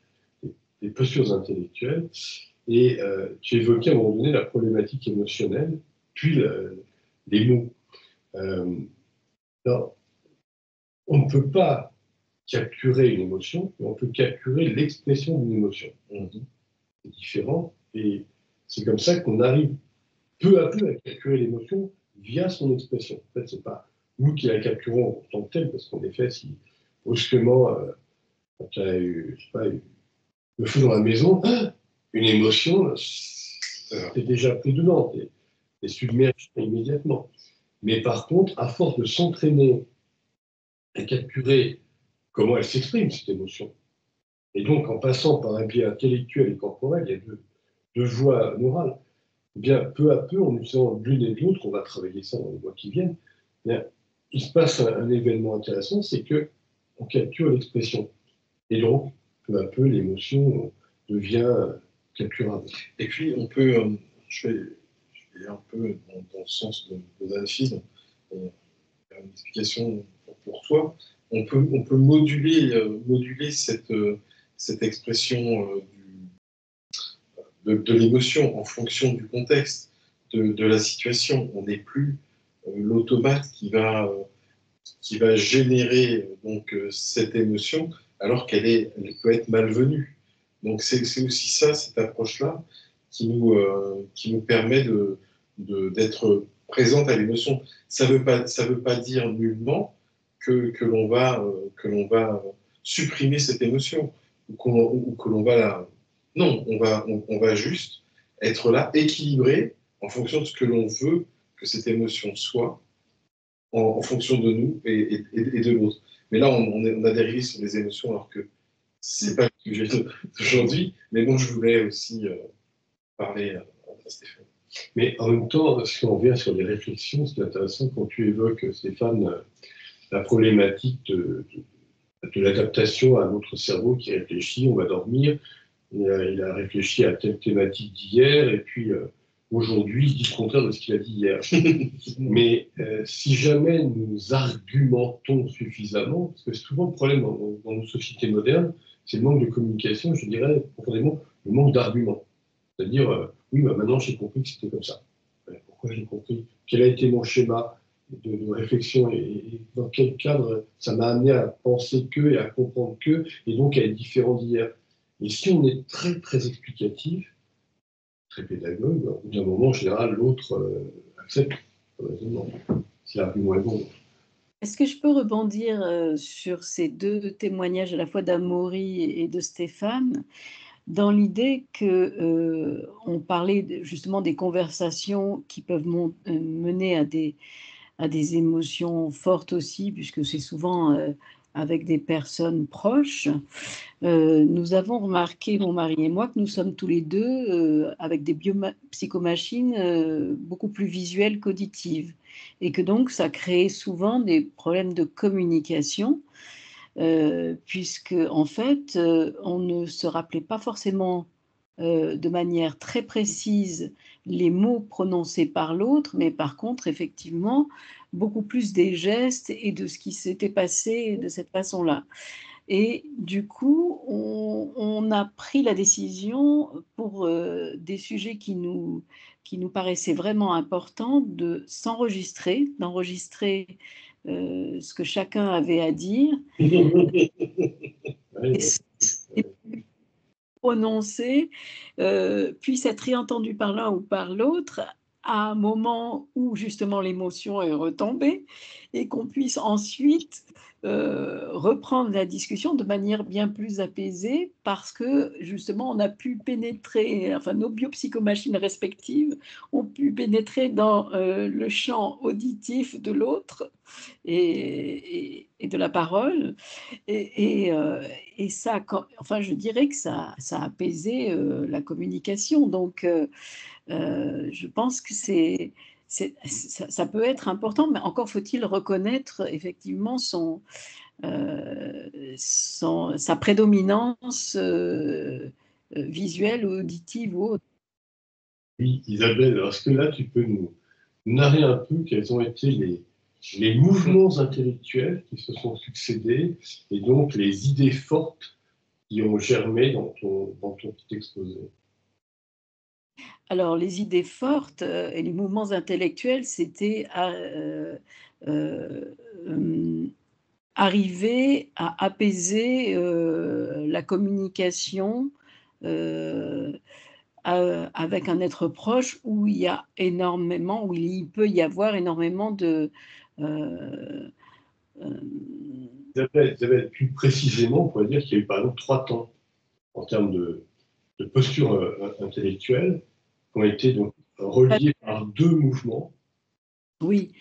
des postures intellectuelles. Et tu évoquais à un moment donné la problématique émotionnelle, puis les mots. Alors, on ne peut pas capturer une émotion, mais on peut capturer l'expression d'une émotion. C'est différent, et c'est comme ça qu'on arrive peu à peu à capturer l'émotion via son expression. En fait, c'est pas nous qui la capturons en tant que telle, parce qu'en effet, si brusquement, quand tu as eu, je sais pas, le feu dans la maison, une émotion, t'es déjà pris dedans, t'es submergé immédiatement. Mais par contre, à force de s'entraîner à capturer comment elle s'exprime, cette émotion, et donc en passant par un biais intellectuel et corporel, il y a deux voies morales, eh bien, peu à peu, en utilisant l'une et l'autre, on va travailler ça dans les mois qui viennent, eh bien, il se passe un événement intéressant, c'est qu'on capture l'expression. Et donc, peu à peu, l'émotion devient capturable. Et puis, on peut, je vais un peu dans le sens de l'anaphisme, une explication pour toi. On peut moduler cette expression de l'émotion en fonction du contexte, de la situation. On n'est plus l'automate qui va générer donc cette émotion alors elle peut être malvenue. Donc c'est aussi ça, cette approche-là, qui nous permet d'être présente à l'émotion. Ça veut pas dire nullement que l'on va supprimer cette émotion ou que l'on va la... Non, on va juste être là, équilibré en fonction de ce que l'on veut que cette émotion soit, en fonction de nous et de l'autre. Mais là, on a dérivé sur les émotions alors que c'est pas le sujet d'aujourd'hui. Mais bon, je voulais aussi parler à Stéphane. Mais en même temps, si on revient sur les réflexions, c'est intéressant quand tu évoques, Stéphane, la problématique de l'adaptation à notre cerveau qui réfléchit, on va dormir, il a réfléchi à telle thématique d'hier, et puis aujourd'hui, il dit le contraire de ce qu'il a dit hier. Mais si jamais nous argumentons suffisamment, parce que souvent le problème dans nos sociétés modernes, c'est le manque de communication, je dirais profondément le manque d'arguments. C'est-à-dire, oui, bah maintenant j'ai compris que c'était comme ça. Pourquoi j'ai compris? Quel a été mon schéma de réflexion et dans quel cadre ça m'a amené à penser que et à comprendre que, et donc à être différent d'hier. Et si on est très, très explicatif, très pédagogue, au bout d'un moment, en général, l'autre accepte le raisonnement, si l'argument est bon. Est-ce que je peux rebondir sur ces deux témoignages, à la fois d'Amaury et de Stéphane, dans l'idée que on parlait justement des conversations qui peuvent mener à des émotions fortes aussi, puisque c'est souvent avec des personnes proches. Nous avons remarqué, mon mari et moi, que nous sommes tous les deux avec des biopsychomachines beaucoup plus visuelles qu'auditives, et que donc ça crée souvent des problèmes de communication, puisque en fait, on ne se rappelait pas forcément de manière très précise les mots prononcés par l'autre, mais par contre, effectivement, beaucoup plus des gestes et de ce qui s'était passé de cette façon-là. Et du coup, on a pris la décision pour des sujets qui nous paraissaient vraiment importants de s'enregistrer, d'enregistrer ce que chacun avait à dire. Et prononcer puisse être réentendu par l'un ou par l'autre à un moment où justement l'émotion est retombée et qu'on puisse ensuite reprendre la discussion de manière bien plus apaisée parce que justement on a pu pénétrer, enfin nos biopsychomachines respectives ont pu pénétrer dans le champ auditif de l'autre et de la parole et ça, enfin je dirais que ça a apaisé la communication, donc je pense que ça peut être important, mais encore faut-il reconnaître effectivement sa prédominance visuelle, auditive ou autre. Oui, Isabelle, est-ce que là, tu peux nous narrer un peu quels ont été les mouvements intellectuels qui se sont succédés et donc les idées fortes qui ont germé dans ton petit exposé? Alors, les idées fortes et les mouvements intellectuels, c'était arriver à apaiser la communication avec un être proche où il y a énormément, où il peut y avoir énormément de... Isabelle, plus précisément, on pourrait dire qu'il y a eu par exemple 3 temps en termes de posture intellectuelle qui ont été donc reliés par 2 mouvements. Oui.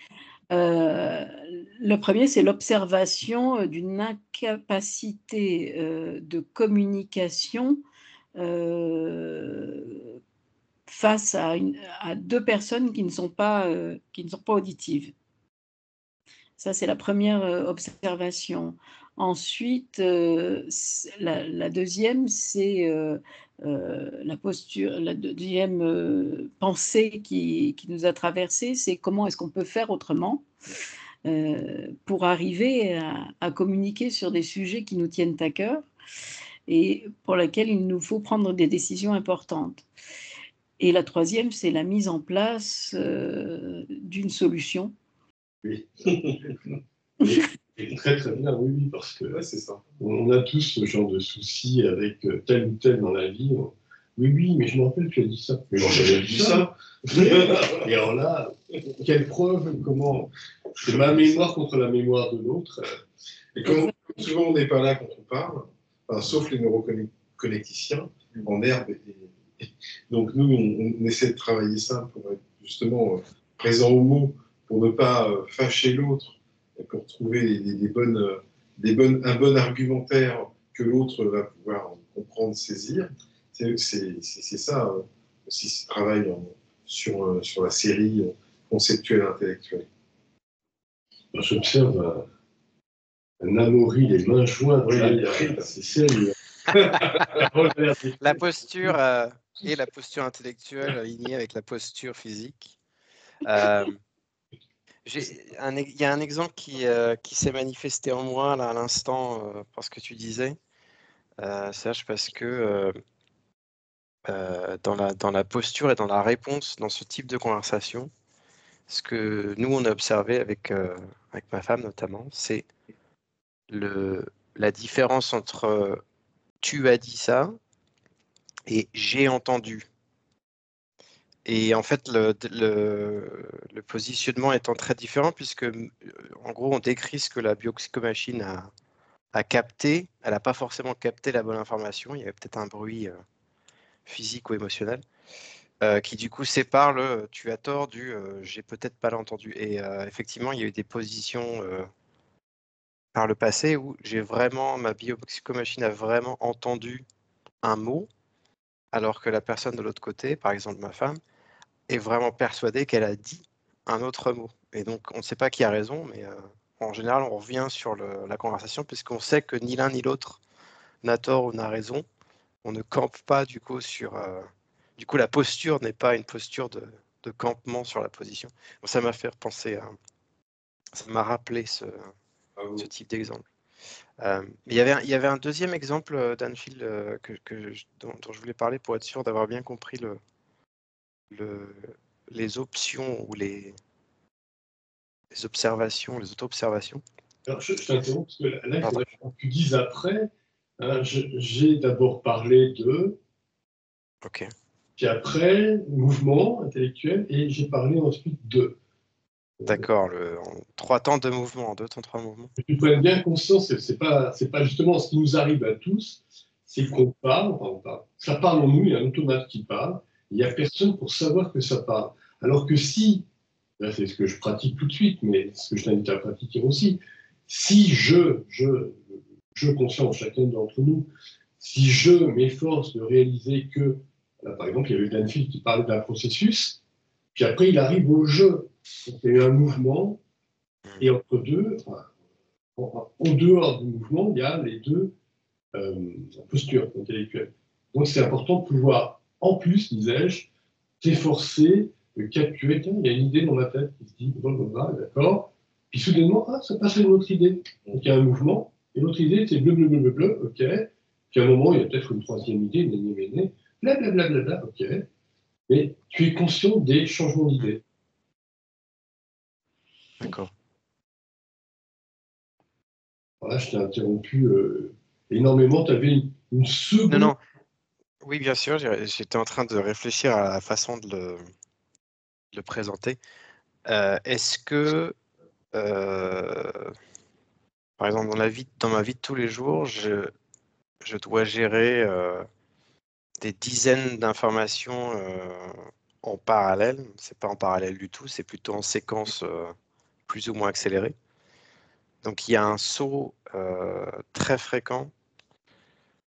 Le premier, c'est l'observation d'une incapacité de communication face à 2 personnes qui ne sont pas auditives. Ça, c'est la première observation. Ensuite, la deuxième, c'est la posture, la deuxième pensée qui nous a traversé, c'est comment est-ce qu'on peut faire autrement pour arriver à communiquer sur des sujets qui nous tiennent à cœur et pour lesquels il nous faut prendre des décisions importantes. Et la troisième, c'est la mise en place d'une solution. Oui. Et très très bien, oui, parce que Ouais, c'est ça. on a tous ce genre de soucis avec tel ou tel dans la vie. Oui, mais je me rappelle, tu as dit ça. Mais non, j'avais dit ça. Et alors là, quelle preuve, comment c'est ma mémoire contre la mémoire de l'autre. Et comme souvent on n'est pas là quand on parle, enfin, sauf les neuroconnecticiens en herbe. Donc nous, on essaie de travailler ça pour être justement présent au mot, pour ne pas fâcher l'autre, et pour trouver un bon argumentaire que l'autre va pouvoir comprendre, saisir. C'est ça aussi ce travail sur la série conceptuelle intellectuelle. J'observe un Amaury, les mains jointes. Oui, c'est sérieux. La posture et la posture intellectuelle alignée avec la posture physique. Il y a un exemple qui s'est manifesté en moi là, à l'instant parce que tu disais, Serge, parce que dans la posture et dans la réponse dans ce type de conversation, ce que nous on a observé avec ma femme notamment, c'est la différence entre tu as dit ça et j'ai entendu. Et en fait, le positionnement étant très différent, puisque en gros, on décrit ce que la biopsychomachine a capté. Elle n'a pas forcément capté la bonne information. Il y avait peut-être un bruit physique ou émotionnel qui du coup sépare le tu as tort du j'ai peut-être pas l'entendu. Et effectivement, il y a eu des positions par le passé où ma biopsychomachine a vraiment entendu un mot, alors que la personne de l'autre côté, par exemple ma femme, est vraiment persuadée qu'elle a dit un autre mot. Et donc, on ne sait pas qui a raison, mais en général, on revient sur la conversation puisqu'on sait que ni l'un ni l'autre n'a tort ou n'a raison. On ne campe pas du coup sur... du coup, la posture n'est pas une posture de campement sur la position. Bon, ça m'a fait penser à... Ça m'a rappelé ce type d'exemple. Il y avait un deuxième exemple d'Anfield dont je voulais parler pour être sûr d'avoir bien compris les options ou les observations, les auto-observations. Alors, je t'interromps parce que là, il faudrait que tu dises après. Hein, j'ai d'abord parlé de. Ok. Puis après, mouvement intellectuel, et j'ai parlé ensuite de. D'accord, en 3 temps de mouvement, en 2 temps 3 mouvements. Que tu prennes bien conscience, c'est pas justement ce qui nous arrive à tous, c'est qu'on parle, ça parle en nous, il y a un automate qui parle, il n'y a personne pour savoir que ça parle. Alors que si, là c'est ce que je pratique tout de suite, mais ce que je t'invite à pratiquer aussi, si je conscient, chacun d'entre nous, si je m'efforce de réaliser que, là, par exemple, il y avait Danfield qui parlait d'un processus, puis après il arrive au jeu. Donc il y a eu un mouvement, et entre deux, en dehors du mouvement, il y a les deux postures intellectuelles. Donc c'est important de pouvoir, en plus, disais-je, t'efforcer de capturer, tiens, il y a une idée dans ma tête qui se dit, blablabla, d'accord, puis soudainement, ça passe à une autre idée. Donc il y a un mouvement, et l'autre idée, c'est bleu, ok, puis à un moment, il y a peut-être une troisième idée, blablabla, ok, mais tu es conscient des changements d'idées. D'accord. Voilà, je t'ai interrompu énormément, tu avais une seconde... Non. Oui, bien sûr, j'étais en train de réfléchir à la façon de le présenter. Est-ce que, par exemple, dans ma vie de tous les jours, je dois gérer des dizaines d'informations en parallèle? C'est pas en parallèle du tout, c'est plutôt en séquence plus ou moins accélérée. Donc, il y a un saut très fréquent.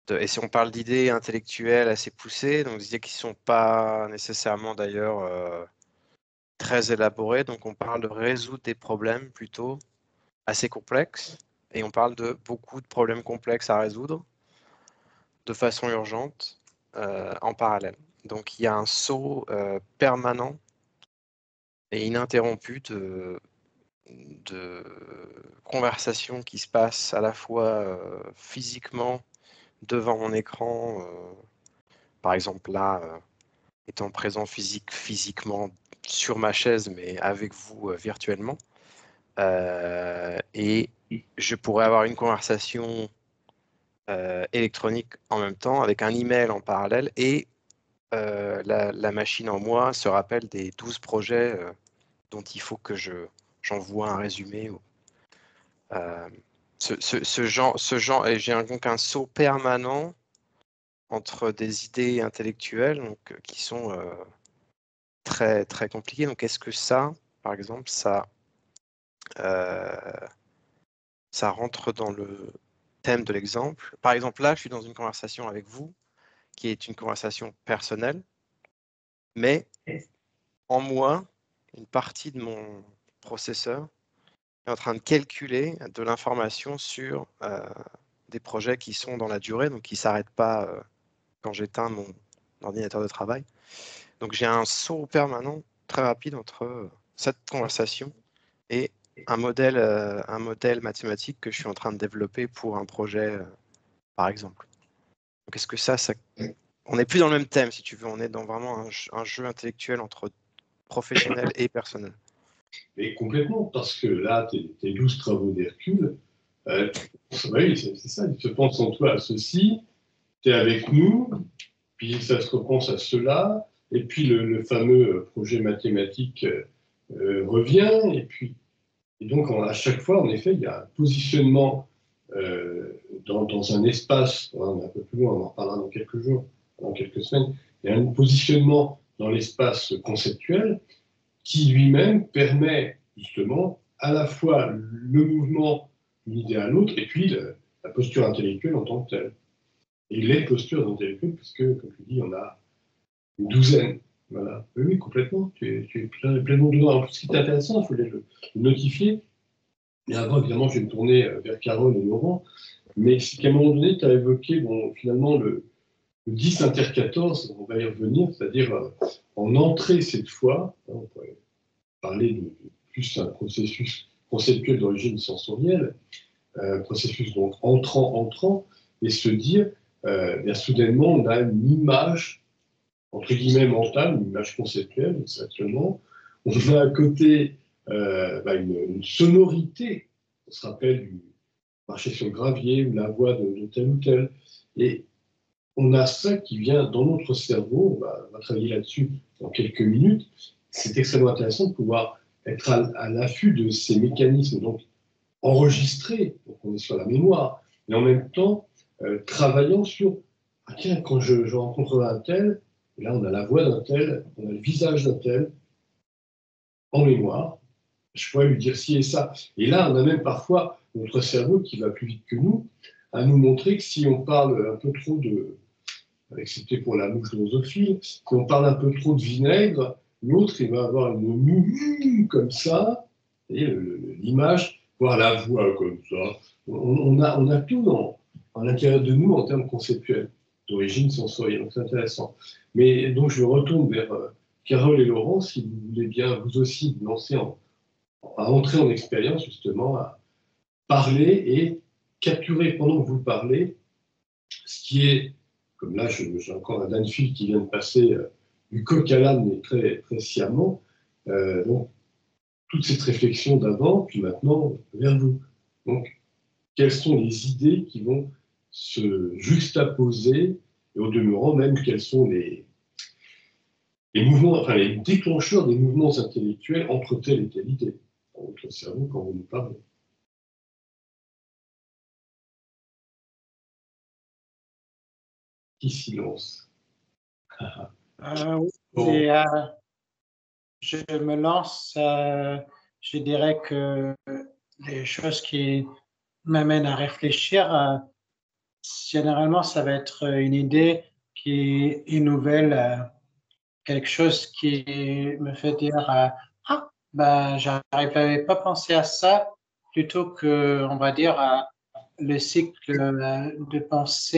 Et si on parle d'idées intellectuelles assez poussées, donc des idées qui ne sont pas nécessairement d'ailleurs très élaborées, donc on parle de résoudre des problèmes plutôt, assez complexe et on parle de beaucoup de problèmes complexes à résoudre de façon urgente en parallèle. Donc il y a un saut permanent et ininterrompu de conversations qui se passent à la fois physiquement devant mon écran, par exemple là, étant présent physiquement sur ma chaise, mais avec vous virtuellement. Et je pourrais avoir une conversation électronique en même temps, avec un email en parallèle, et la machine en moi se rappelle des 12 projets dont il faut que j'envoie un résumé. Ce genre, et j'ai donc un saut permanent entre des idées intellectuelles donc, qui sont très, très compliquées. Donc, est-ce que ça, par exemple, ça rentre dans le thème de l'exemple? Par exemple, là, je suis dans une conversation avec vous qui est une conversation personnelle, mais en moi, une partie de mon processeur est en train de calculer de l'information sur des projets qui sont dans la durée, donc qui ne s'arrêtent pas quand j'éteins mon ordinateur de travail. Donc j'ai un saut permanent très rapide entre cette conversation et un modèle mathématique que je suis en train de développer pour un projet, par exemple. Donc est-ce que ça... On n'est plus dans le même thème, si tu veux, on est dans vraiment un jeu intellectuel entre professionnel et personnel. Mais complètement, parce que là, tes 12 travaux d'Hercule, oui, c'est ça, il se pense en toi à ceci, tu es avec nous, puis ça se repense à cela, et puis le fameux projet mathématique revient, et donc à chaque fois, en effet, il y a un positionnement dans un espace, on est un peu plus loin, on en reparlera dans quelques jours, dans quelques semaines, il y a un positionnement dans l'espace conceptuel qui lui-même permet justement à la fois le mouvement d'une idée à l'autre et puis la posture intellectuelle en tant que telle. Et les postures intellectuelles, puisque, comme je dis, on a une douzaine. Voilà. Oui, complètement. Tu es pleinement dedans. Alors, ce qui est intéressant, il faut le notifier. Et avant, évidemment, je vais me tourner vers Carole et Laurent. Mais c'est qu'à un moment donné, tu as évoqué finalement le 10 inter 14, on va y revenir, c'est-à-dire en entrée cette fois, on pourrait parler de plus un processus conceptuel d'origine sensorielle, processus donc entrant, et se dire, bien soudainement, on a une image, entre guillemets mentale, une image conceptuelle, exactement. On a à côté une sonorité, on se rappelle du marcher sur le gravier ou la voix de tel ou tel. Et on a ça qui vient dans notre cerveau, on va travailler là-dessus dans quelques minutes. C'est extrêmement intéressant de pouvoir être à l'affût de ces mécanismes, donc enregistrés, donc on est sur la mémoire, mais en même temps travaillant sur, tiens, quand je rencontre un tel, et là on a la voix d'un tel, on a le visage d'un tel, en mémoire, je pourrais lui dire ci et ça. Et là, on a même parfois notre cerveau qui va plus vite que nous, à nous montrer que si on parle un peu trop excepté pour la mouche drosophile, si on parle un peu trop de vinaigre, l'autre, il va avoir une moue comme ça, et l'image, voire la voix comme ça. On a tout à l'intérieur de nous en termes conceptuels, d'origine sensorielle, donc c'est intéressant. Mais donc je retourne vers Carole et Laurent, si vous voulez bien vous aussi vous lancer à entrer en expérience, justement, à parler et capturer pendant que vous parlez ce qui est, comme là, j'ai encore un Danfield qui vient de passer du coq à l'âne, mais très, très sciemment. Donc, toute cette réflexion d'avant, puis maintenant, vers vous. Donc, quelles sont les idées qui vont se juxtaposer, et au demeurant, même, quels sont les mouvements, enfin, les déclencheurs des mouvements intellectuels entre telle et telle idée dans votre cerveau quand vous nous parlez. Qui silence. Et, je me lance, je dirais que les choses qui m'amènent à réfléchir, généralement, ça va être une idée qui est nouvelle, quelque chose qui me fait dire ah, ben, j'avais pas pensé à ça, plutôt que, on va dire, le cycle de pensée,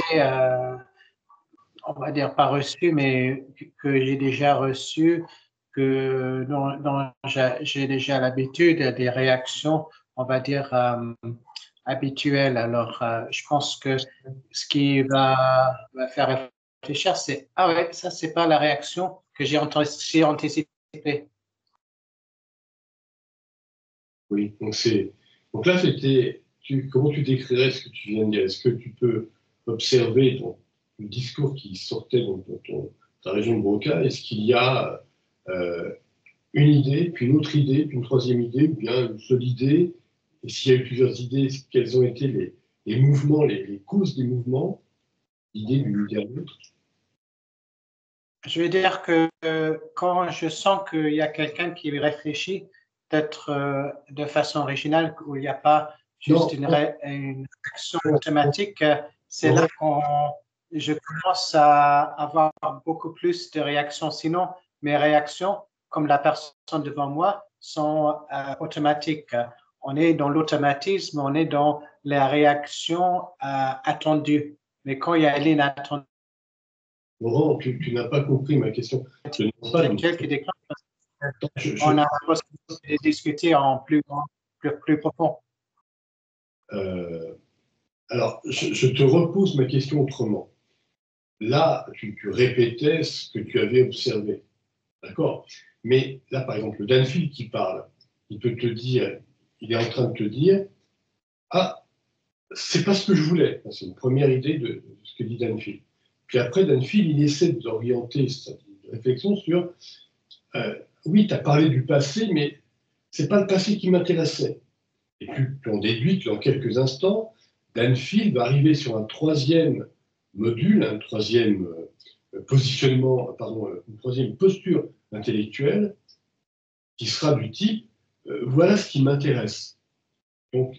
on va dire pas reçu, mais que j'ai déjà reçu, dont j'ai déjà l'habitude, des réactions, on va dire, habituelles. Alors, je pense que ce qui va faire réfléchir, c'est, ah ouais, ça, c'est pas la réaction que j'ai anticipée. Oui, donc là, comment tu décrirais ce que tu viens de dire? Est-ce que tu peux observer le discours qui sortait dans ta région de Broca? Est-ce qu'il y a une idée, puis une autre idée, puis une troisième idée, ou bien une seule idée? Et s'il y a eu plusieurs idées, quels ont été les mouvements, les causes des mouvements, l'idée d'une idée à l'autre? Je veux dire que quand je sens qu'il y a quelqu'un qui réfléchit, peut-être de façon originale, où il n'y a pas juste une action automatique, c'est là quand je commence à avoir beaucoup plus de réactions. Sinon, mes réactions, comme la personne devant moi, sont automatiques. On est dans l'automatisme, on est dans la réaction attendue. Mais quand il y a l'inattendue, Laurent, tu n'as pas compris ma question. on a la possibilité de discuter en plus profond. Alors, je te repose ma question autrement. Là, tu répétais ce que tu avais observé. D'accord? Mais là, par exemple, le Danfield qui parle, il peut te dire, il est en train de te dire, ah, c'est pas ce que je voulais. C'est une première idée de ce que dit Danfield. Puis après, Danfield, il essaie d'orienter sa réflexion sur, oui, tu as parlé du passé, mais c'est pas le passé qui m'intéressait. Et puis, tu en déduis que dans quelques instants, Danfield va arriver sur un troisième module, un troisième positionnement, pardon, une troisième posture intellectuelle qui sera du type voilà ce qui m'intéresse. Donc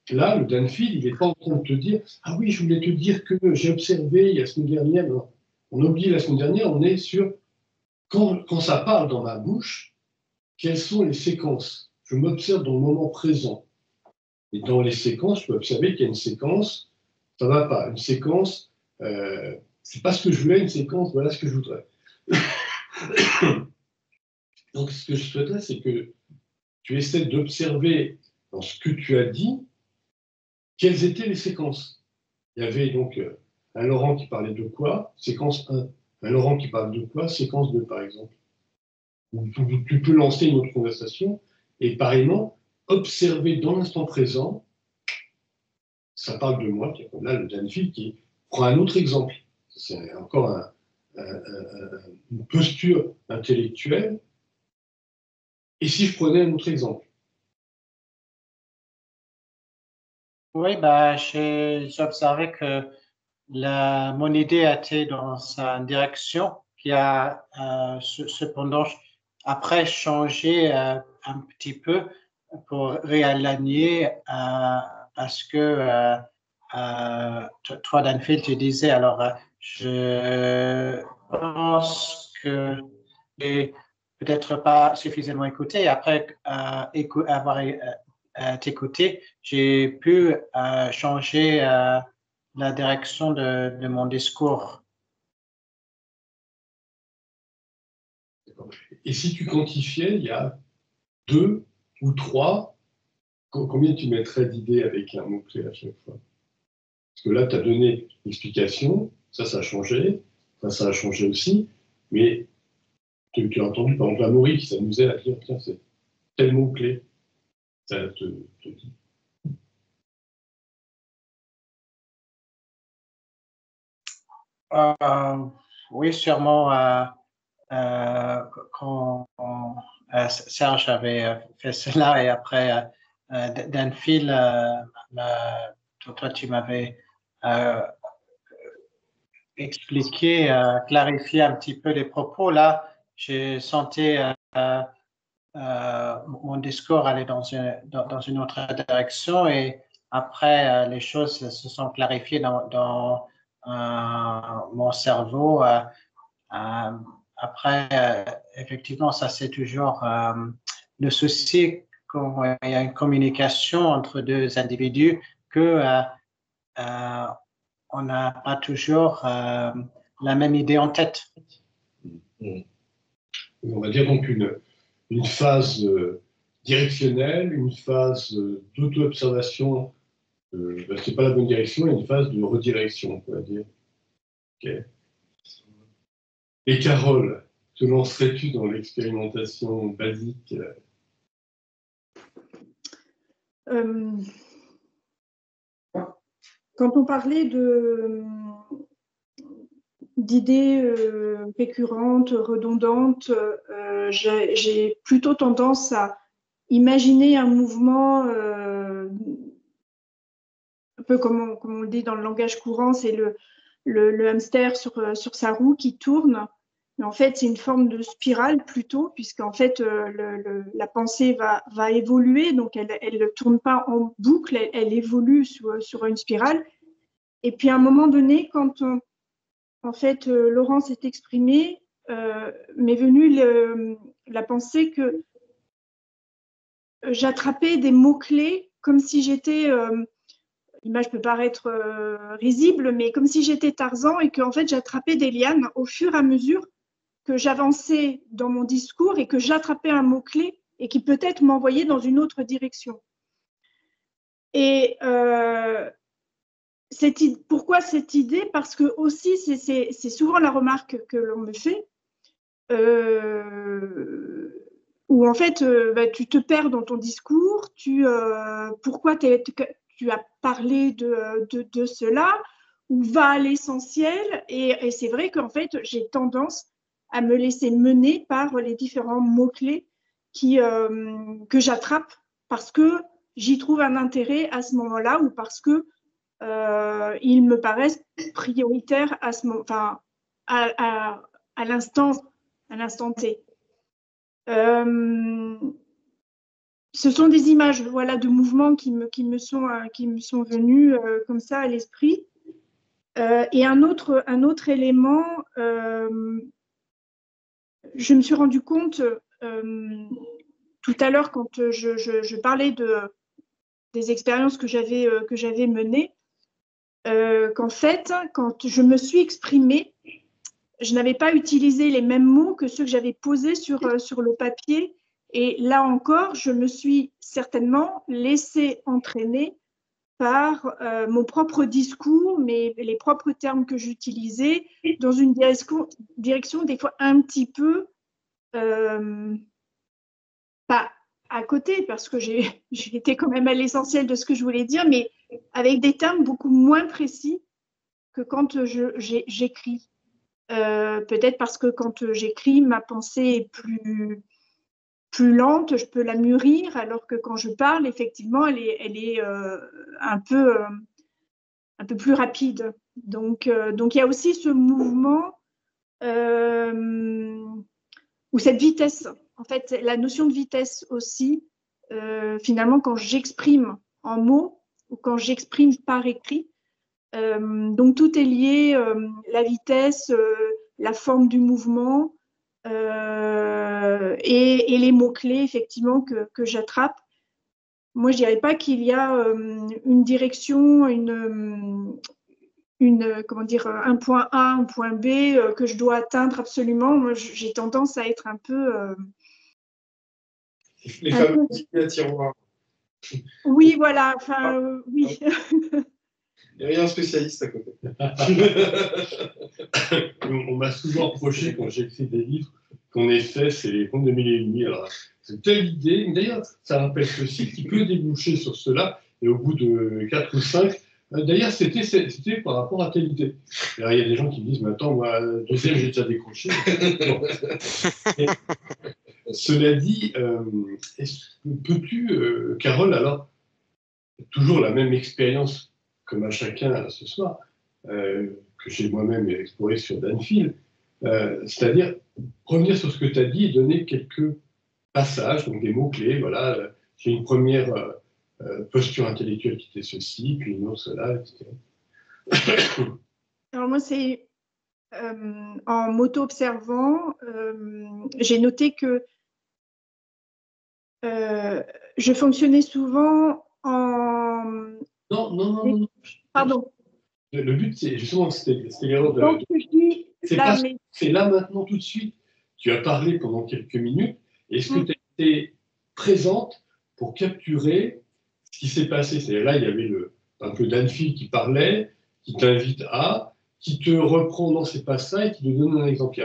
là, le Danfield, il n'est pas en train de te dire ah oui, je voulais te dire que j'ai observé la semaine dernière. Non. On a oublié la semaine dernière, on est sur quand ça parle dans ma bouche, quelles sont les séquences? Je m'observe dans le moment présent. Et dans les séquences, je peux observer qu'il y a une séquence, ça ne va pas. Une séquence, c'est pas ce que je voulais, une séquence, voilà ce que je voudrais. Donc, ce que je souhaiterais, c'est que tu essaies d'observer dans ce que tu as dit, quelles étaient les séquences. Il y avait donc un Laurent qui parlait de quoi? Séquence 1. Un Laurent qui parle de quoi? Séquence 2, par exemple. Tu peux lancer une autre conversation et pareillement, observer dans l'instant présent, ça parle de moi, là, le Danfield qui prend un autre exemple. C'est encore une posture intellectuelle. Et si je prenais un autre exemple? Oui, j'ai observé que mon idée a été dans sa direction, qui a cependant après changé un petit peu pour réaligner parce que toi, Danfield, tu disais, alors je pense que j'ai peut-être pas suffisamment écouté. Après avoir t'écouter, j'ai pu changer la direction de mon discours. Et si tu quantifiais, il y a 2 ou 3, combien tu mettrais d'idées avec un mot-clé à chaque fois? Parce que là, tu as donné l'explication, ça a changé, ça a changé aussi, mais tu as entendu par exemple Amaury qui s'amusait à dire tiens, c'est tel mot-clé. Ça te dit. Oui, sûrement. Quand Serge avait fait cela et après Danfield, toi tu m'avais expliqué, clarifié un petit peu les propos. Là, j'ai senti mon discours aller dans une autre direction et après les choses se sont clarifiées dans mon cerveau. Après, effectivement, ça c'est toujours le souci quand il y a une communication entre deux individus que on n'a pas toujours la même idée en tête. On va dire donc une phase directionnelle, une phase d'auto-observation, c'est pas la bonne direction, et une phase de redirection, on va dire. Okay. Et Carole, te lancerais-tu dans l'expérimentation basique? Quand on parlait d'idées récurrentes, redondantes, j'ai plutôt tendance à imaginer un mouvement, un peu comme on le dit dans le langage courant, c'est le hamster sur sa roue qui tourne. Mais en fait, c'est une forme de spirale plutôt, puisqu'en fait, la pensée va évoluer, donc elle ne tourne pas en boucle, elle évolue sur une spirale. Et puis à un moment donné, quand en fait, Laurent s'est exprimé, m'est venue la pensée que j'attrapais des mots-clés comme si j'étais, l'image peut paraître risible, mais comme si j'étais Tarzan et qu'en fait, j'attrapais des lianes au fur et à mesure que j'avançais dans mon discours et que j'attrapais un mot-clé et qui peut-être m'envoyait dans une autre direction. Et pourquoi cette idée? Parce que aussi, c'est souvent la remarque que l'on me fait, où en fait, tu te perds dans ton discours, pourquoi tu as parlé de cela, ou va à l'essentiel, et c'est vrai qu'en fait, j'ai tendance à me laisser mener par les différents mots-clés que j'attrape parce que j'y trouve un intérêt à ce moment-là ou parce que ils me paraissent prioritaires à ce moment, enfin, à l'instant T. Ce sont des images, voilà, de mouvements qui me sont venus comme ça à l'esprit. Et un autre élément, je me suis rendu compte tout à l'heure quand je parlais des expériences que j'avais menées, qu'en fait, quand je me suis exprimée, je n'avais pas utilisé les mêmes mots que ceux que j'avais posés sur le papier. Et là encore, je me suis certainement laissée entraîner par mon propre discours, les propres termes que j'utilisais, dans une direction des fois un petit peu pas à côté, parce que j'ai été quand même à l'essentiel de ce que je voulais dire, mais avec des termes beaucoup moins précis que quand j'écris. Peut-être parce que quand j'écris, ma pensée est plus lente, je peux la mûrir, alors que quand je parle, effectivement, elle est un peu plus rapide. Donc il y a aussi ce mouvement ou cette vitesse. En fait, la notion de vitesse aussi, finalement, quand j'exprime en mots ou quand j'exprime par écrit, donc tout est lié, la vitesse, la forme du mouvement et les mots-clés, effectivement, que j'attrape. Moi, je dirais pas qu'il y a une direction, comment dire, un point A, un point B que je dois atteindre absolument. Moi, j'ai tendance à être un peu... les fameux à tiroir. Oui, voilà. Enfin, oui. Il n'y a rien spécialiste à côté. On m'a souvent reproché quand j'écris des livres qu'en effet, c'est les contes de mille et une nuits. Alors, c'est telle idée. D'ailleurs, ça rappelle ceci qui peut déboucher sur cela. Et au bout de 4 ou 5, d'ailleurs, c'était par rapport à telle idée. Alors, il y a des gens qui me disent, mais attends, moi, deuxième, j'ai déjà décroché. Et, cela dit, peux-tu, Carole, alors, toujours la même expérience comme à chacun ce soir, que j'ai moi-même exploré sur Danfield, c'est-à-dire revenir sur ce que tu as dit et donner quelques passages, donc des mots-clés. Voilà, j'ai une première posture intellectuelle qui était ceci, puis une autre cela, etc. Alors moi, c'est en m'auto-observant, j'ai noté que Je fonctionnais souvent en... Non. Pardon. Le but, c'est justement, c'était l'erreur de... Donc, je dis, là, mais... C'est là, maintenant, tout de suite. Tu as parlé pendant quelques minutes. Est-ce que tu as été présente pour capturer ce qui s'est passé? C'est-à-dire là, il y avait un peu d'Anne-Fille qui parlait, qui t'invite à, qui te reprend dans ces passages et qui te donne un exemple.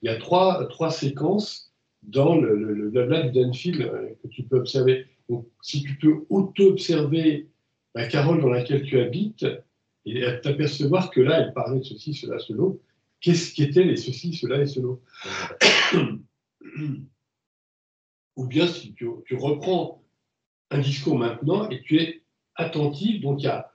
Il y a trois séquences dans le blabla du Danfield que tu peux observer. Donc, si tu peux auto-observer la Carole dans laquelle tu habites et t'apercevoir que là, elle parlait de ceci, cela, cela, qu'est-ce qu'étaient les ceci, cela et cela. Ou bien si tu reprends un discours maintenant et tu es attentif, donc il y a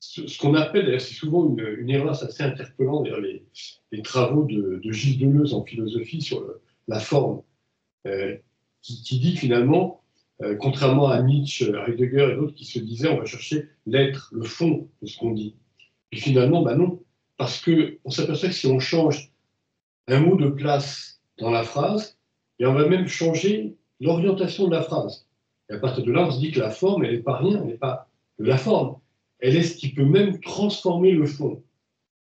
ce qu'on appelle, d'ailleurs c'est souvent une erreur, c'est assez interpellant, d'ailleurs les travaux de Gilles Deleuze en philosophie sur la forme, qui dit finalement, contrairement à Nietzsche, Heidegger et d'autres qui se disaient on va chercher l'être, le fond de ce qu'on dit. Et finalement, non, parce qu'on s'aperçoit que si on change un mot de place dans la phrase, et on va même changer l'orientation de la phrase. Et à partir de là, on se dit que la forme, elle n'est pas rien, elle n'est pas de la forme. Elle est ce qui peut même transformer le fond,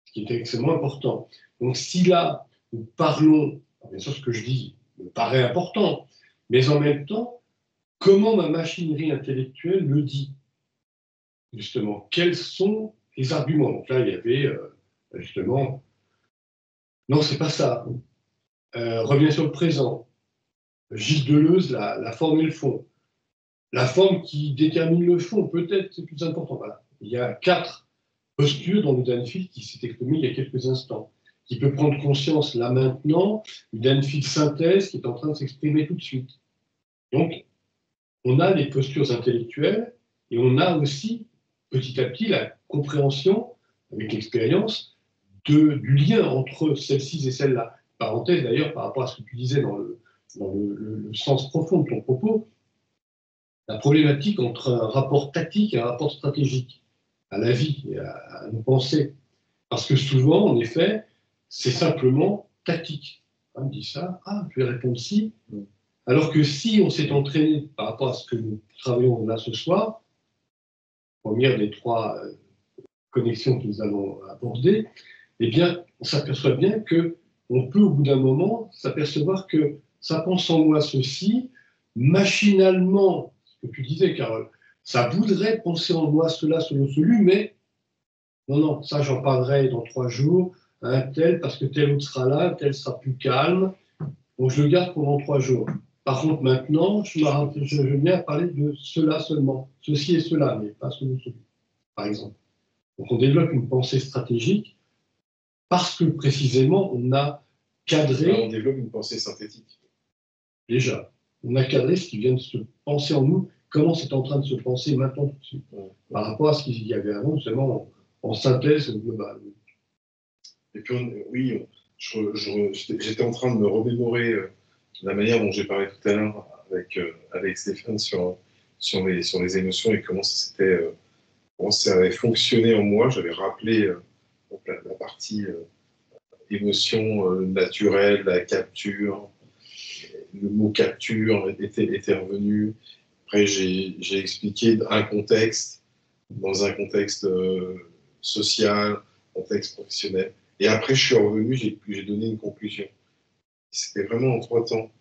ce qui est extrêmement important. Donc si là, nous parlons, bien sûr ce que je dis me paraît important, mais en même temps, comment ma machinerie intellectuelle le dit, justement, quels sont les arguments. Donc là, il y avait justement, non, c'est pas ça. Reviens sur le présent. Gilles Deleuze, la forme et le fond. La forme qui détermine le fond, peut-être, c'est plus important. Voilà. Il y a 4 postures dans le Danfield qui s'est exprimé il y a quelques instants, qui peut prendre conscience là maintenant, une Danfield synthèse qui est en train de s'exprimer tout de suite. Donc, on a les postures intellectuelles et on a aussi, petit à petit, la compréhension, avec l'expérience, du lien entre celles-ci et celles-là. Parenthèse d'ailleurs par rapport à ce que tu disais dans le sens profond de ton propos, la problématique entre un rapport tactique et un rapport stratégique à la vie et à nos pensées. Parce que souvent, en effet, c'est simplement tactique. On dit ça, je vais répondre si. Alors que si on s'est entraîné par rapport à ce que nous travaillons là ce soir, première des 3 connexions que nous allons aborder, eh bien, on s'aperçoit bien qu'on peut, au bout d'un moment, s'apercevoir que ça pense en moi ceci, machinalement, ce que tu disais, Carole, ça voudrait penser en moi cela, celui, mais non, ça j'en parlerai dans 3 jours, à un tel, parce que tel autre sera là, tel sera plus calme, donc je le garde pendant 3 jours. Par contre, maintenant, je viens à parler de cela seulement, ceci et cela, mais pas celui, par exemple. Donc on développe une pensée stratégique parce que précisément on a cadré. Là, on développe une pensée synthétique. Déjà, on a cadré ce qui vient de se penser en nous, comment c'est en train de se penser maintenant tout de suite, par rapport à ce qu'il y avait avant, seulement en synthèse globale. Et puis, j'étais en train de me remémorer la manière dont j'ai parlé tout à l'heure avec Stéphane sur les émotions et comment ça avait fonctionné en moi. J'avais rappelé la partie émotion naturelle, la capture. Le mot capture était revenu. Après, j'ai expliqué un contexte, dans un contexte social, contexte professionnel. Et après, je suis revenu, j'ai donné une conclusion. C'était vraiment en 3 temps.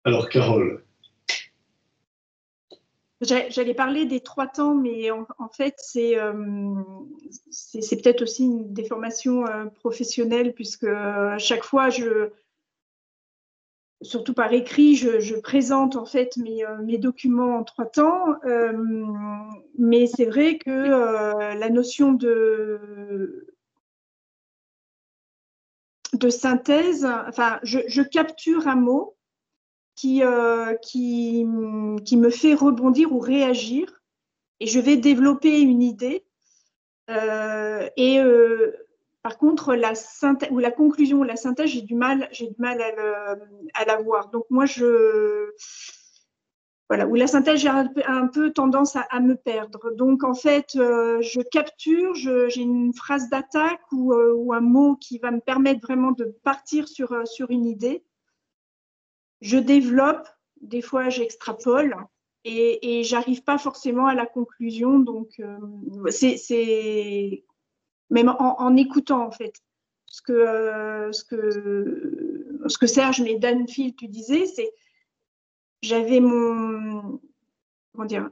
Alors, Carole. J'allais parler des 3 temps, mais en fait, c'est peut-être aussi une déformation professionnelle, puisque à chaque fois, surtout par écrit, je présente en fait mes documents en 3 temps, mais c'est vrai que la notion de synthèse, enfin, je capture un mot qui me fait rebondir ou réagir, et je vais développer une idée. Par contre, la conclusion ou la synthèse, j'ai du mal à la voir. Donc moi, voilà, où la synthèse, j'ai un peu tendance à me perdre. Donc en fait, je capture, j'ai une phrase d'attaque ou un mot qui va me permettre vraiment de partir sur une idée. je développe, des fois j'extrapole et j'arrive pas forcément à la conclusion. Donc, c'est même en écoutant en fait ce que Serge et Danfield tu disais, c'est j'avais comment dire,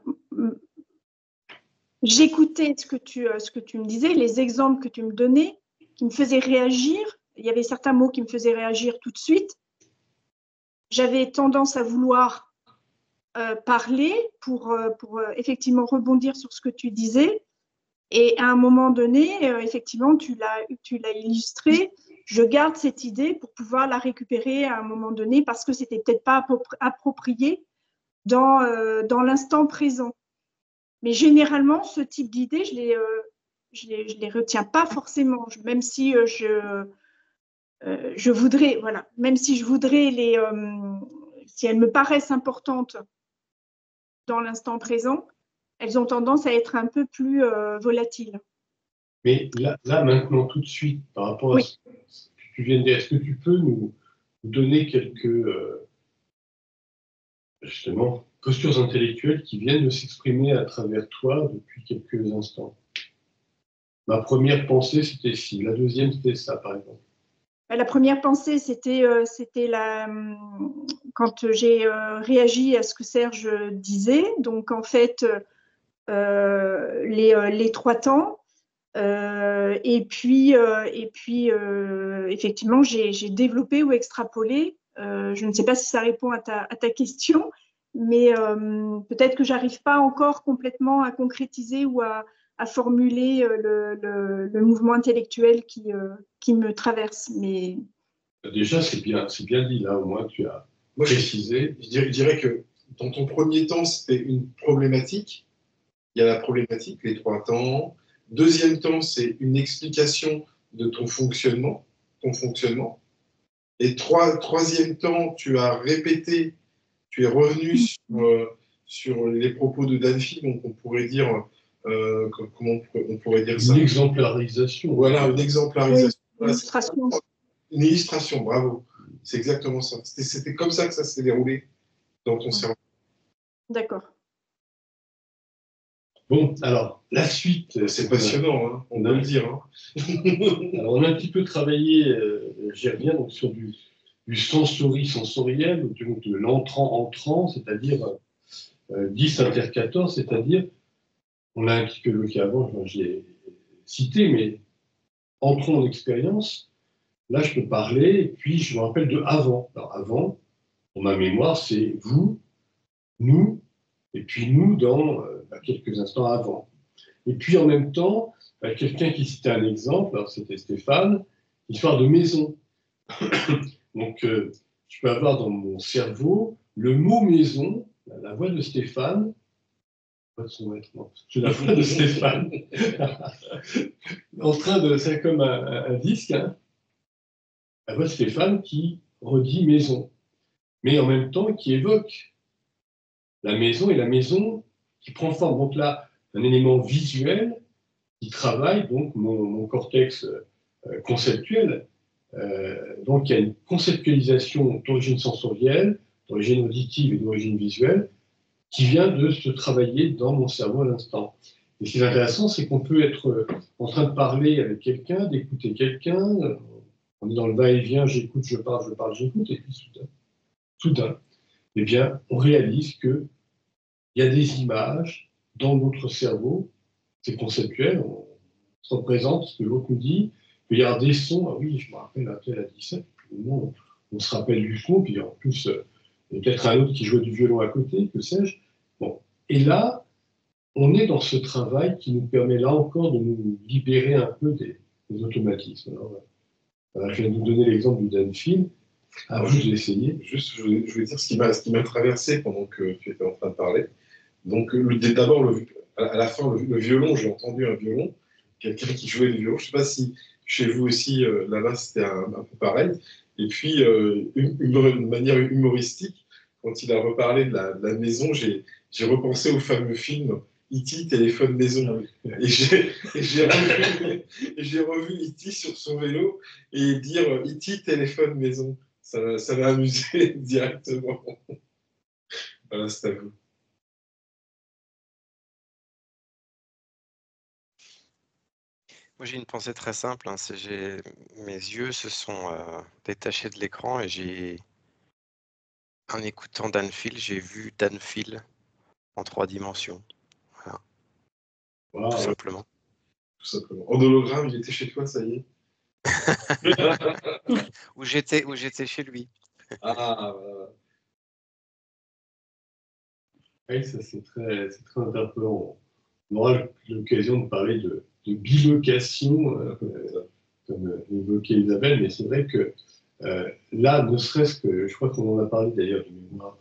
j'écoutais ce que tu me disais, les exemples que tu me donnais, qui me faisaient réagir. Il y avait certains mots qui me faisaient réagir tout de suite. J'avais tendance à vouloir parler pour effectivement rebondir sur ce que tu disais. Et à un moment donné, effectivement, tu l'as illustré. Je garde cette idée pour pouvoir la récupérer à un moment donné parce que c'était peut-être pas approprié dans l'instant présent. Mais généralement, ce type d'idée, je les retiens pas forcément, même si je voudrais, voilà, même si je voudrais si elles me paraissent importantes dans l'instant présent, elles ont tendance à être un peu plus volatiles. Mais là, maintenant, tout de suite, par rapport à ce que tu viens de dire, est-ce que tu peux nous donner quelques, justement, postures intellectuelles qui viennent de s'exprimer à travers toi depuis quelques instants? Ma première pensée, c'était ci. La deuxième, c'était ça, par exemple. La première pensée, c'était quand j'ai réagi à ce que Serge disait. Donc, en fait, les 3 temps. Et puis effectivement, j'ai développé ou extrapolé. Je ne sais pas si ça répond à ta question, mais peut-être que j'arrive pas encore complètement à concrétiser ou à formuler le mouvement intellectuel qui me traverse. Mais déjà, c'est bien dit. Là, au moins, tu as précisé. Je dirais que dans ton premier temps, c'était une problématique. Il y a la problématique, les 3 temps. Deuxième temps, c'est une explication de ton fonctionnement. Et troisième temps, tu as répété, tu es revenu sur les propos de Danfield, donc on pourrait dire, comment on pourrait dire ça ? Une exemplarisation. Voilà, une exemplarisation. Oui, une illustration. Une illustration, bravo. C'est exactement ça. C'était comme ça que ça s'est déroulé dans ton cerveau. D'accord. Bon, alors, la suite... C'est passionnant, hein, on peut le dire. Hein. Alors, on a un petit peu travaillé, j'y reviens, donc, sur du sensoriel, donc de l'entrant-entrant, c'est-à-dire 10 inter 14, c'est-à-dire, on a un petit peu évoqué avant, je l'ai cité, mais entrons en expérience. Là, je peux parler, et puis je me rappelle de avant. Alors, avant, pour ma mémoire, c'est vous, nous, et puis nous dans quelques instants avant. Et puis en même temps, quelqu'un qui citait un exemple, alors c'était Stéphane, histoire de maison. Donc, je peux avoir dans mon cerveau le mot maison, la voix de Stéphane, c'est la voix de Stéphane, en train de, c'est comme un disque, hein, la voix de Stéphane qui redit maison, mais en même temps qui évoque la maison, et la maison qui prend forme. Donc là, un élément visuel qui travaille donc mon cortex conceptuel. Donc il y a une conceptualisation d'origine sensorielle, d'origine auditive et d'origine visuelle qui vient de se travailler dans mon cerveau à l'instant. Et ce qui est intéressant, c'est qu'on peut être en train de parler avec quelqu'un, d'écouter quelqu'un, on est dans le va-et-vient, j'écoute, je parle, j'écoute, et puis soudain, eh bien, on réalise qu'il y a des images dans notre cerveau, c'est conceptuel, on se représente ce que l'autre nous dit, il y a des sons, ah oui, je me rappelle, un tel a dit ça, puis on se rappelle du son, puis en plus, il y a peut-être un autre qui jouait du violon à côté, que sais-je. Bon. Et là, on est dans ce travail qui nous permet là encore de nous libérer un peu des automatismes. Alors, voilà, je viens de vous donner l'exemple du Danfield. À vous de l'essayer. Juste, je voulais dire ce qui m'a traversé pendant que tu étais en train de parler. Donc, d'abord, à la fin, le violon, j'ai entendu un violon, quelqu'un qui jouait du violon. Je ne sais pas si chez vous aussi, là-bas, c'était un peu pareil. Et puis, une manière humoristique, quand il a reparlé de la maison, j'ai repensé au fameux film E.T. téléphone maison. Et j'ai revu E.T. sur son vélo et dire E.T. téléphone maison. ça m'a amusé directement. Voilà, c'est à vous. Moi, j'ai une pensée très simple. Hein, mes yeux se sont détachés de l'écran et en écoutant Danfield, j'ai vu Danfield en 3 dimensions. Voilà. Wow. Tout simplement. Tout simplement. En hologramme, il était chez toi, ça y est. Où j'étais chez lui. Ah, voilà. Oui, ça c'est très interpellant. On aura l'occasion de parler de bilocation, comme évoquait Isabelle, mais c'est vrai que là, ne serait-ce que, je crois qu'on en a parlé d'ailleurs du mémoire,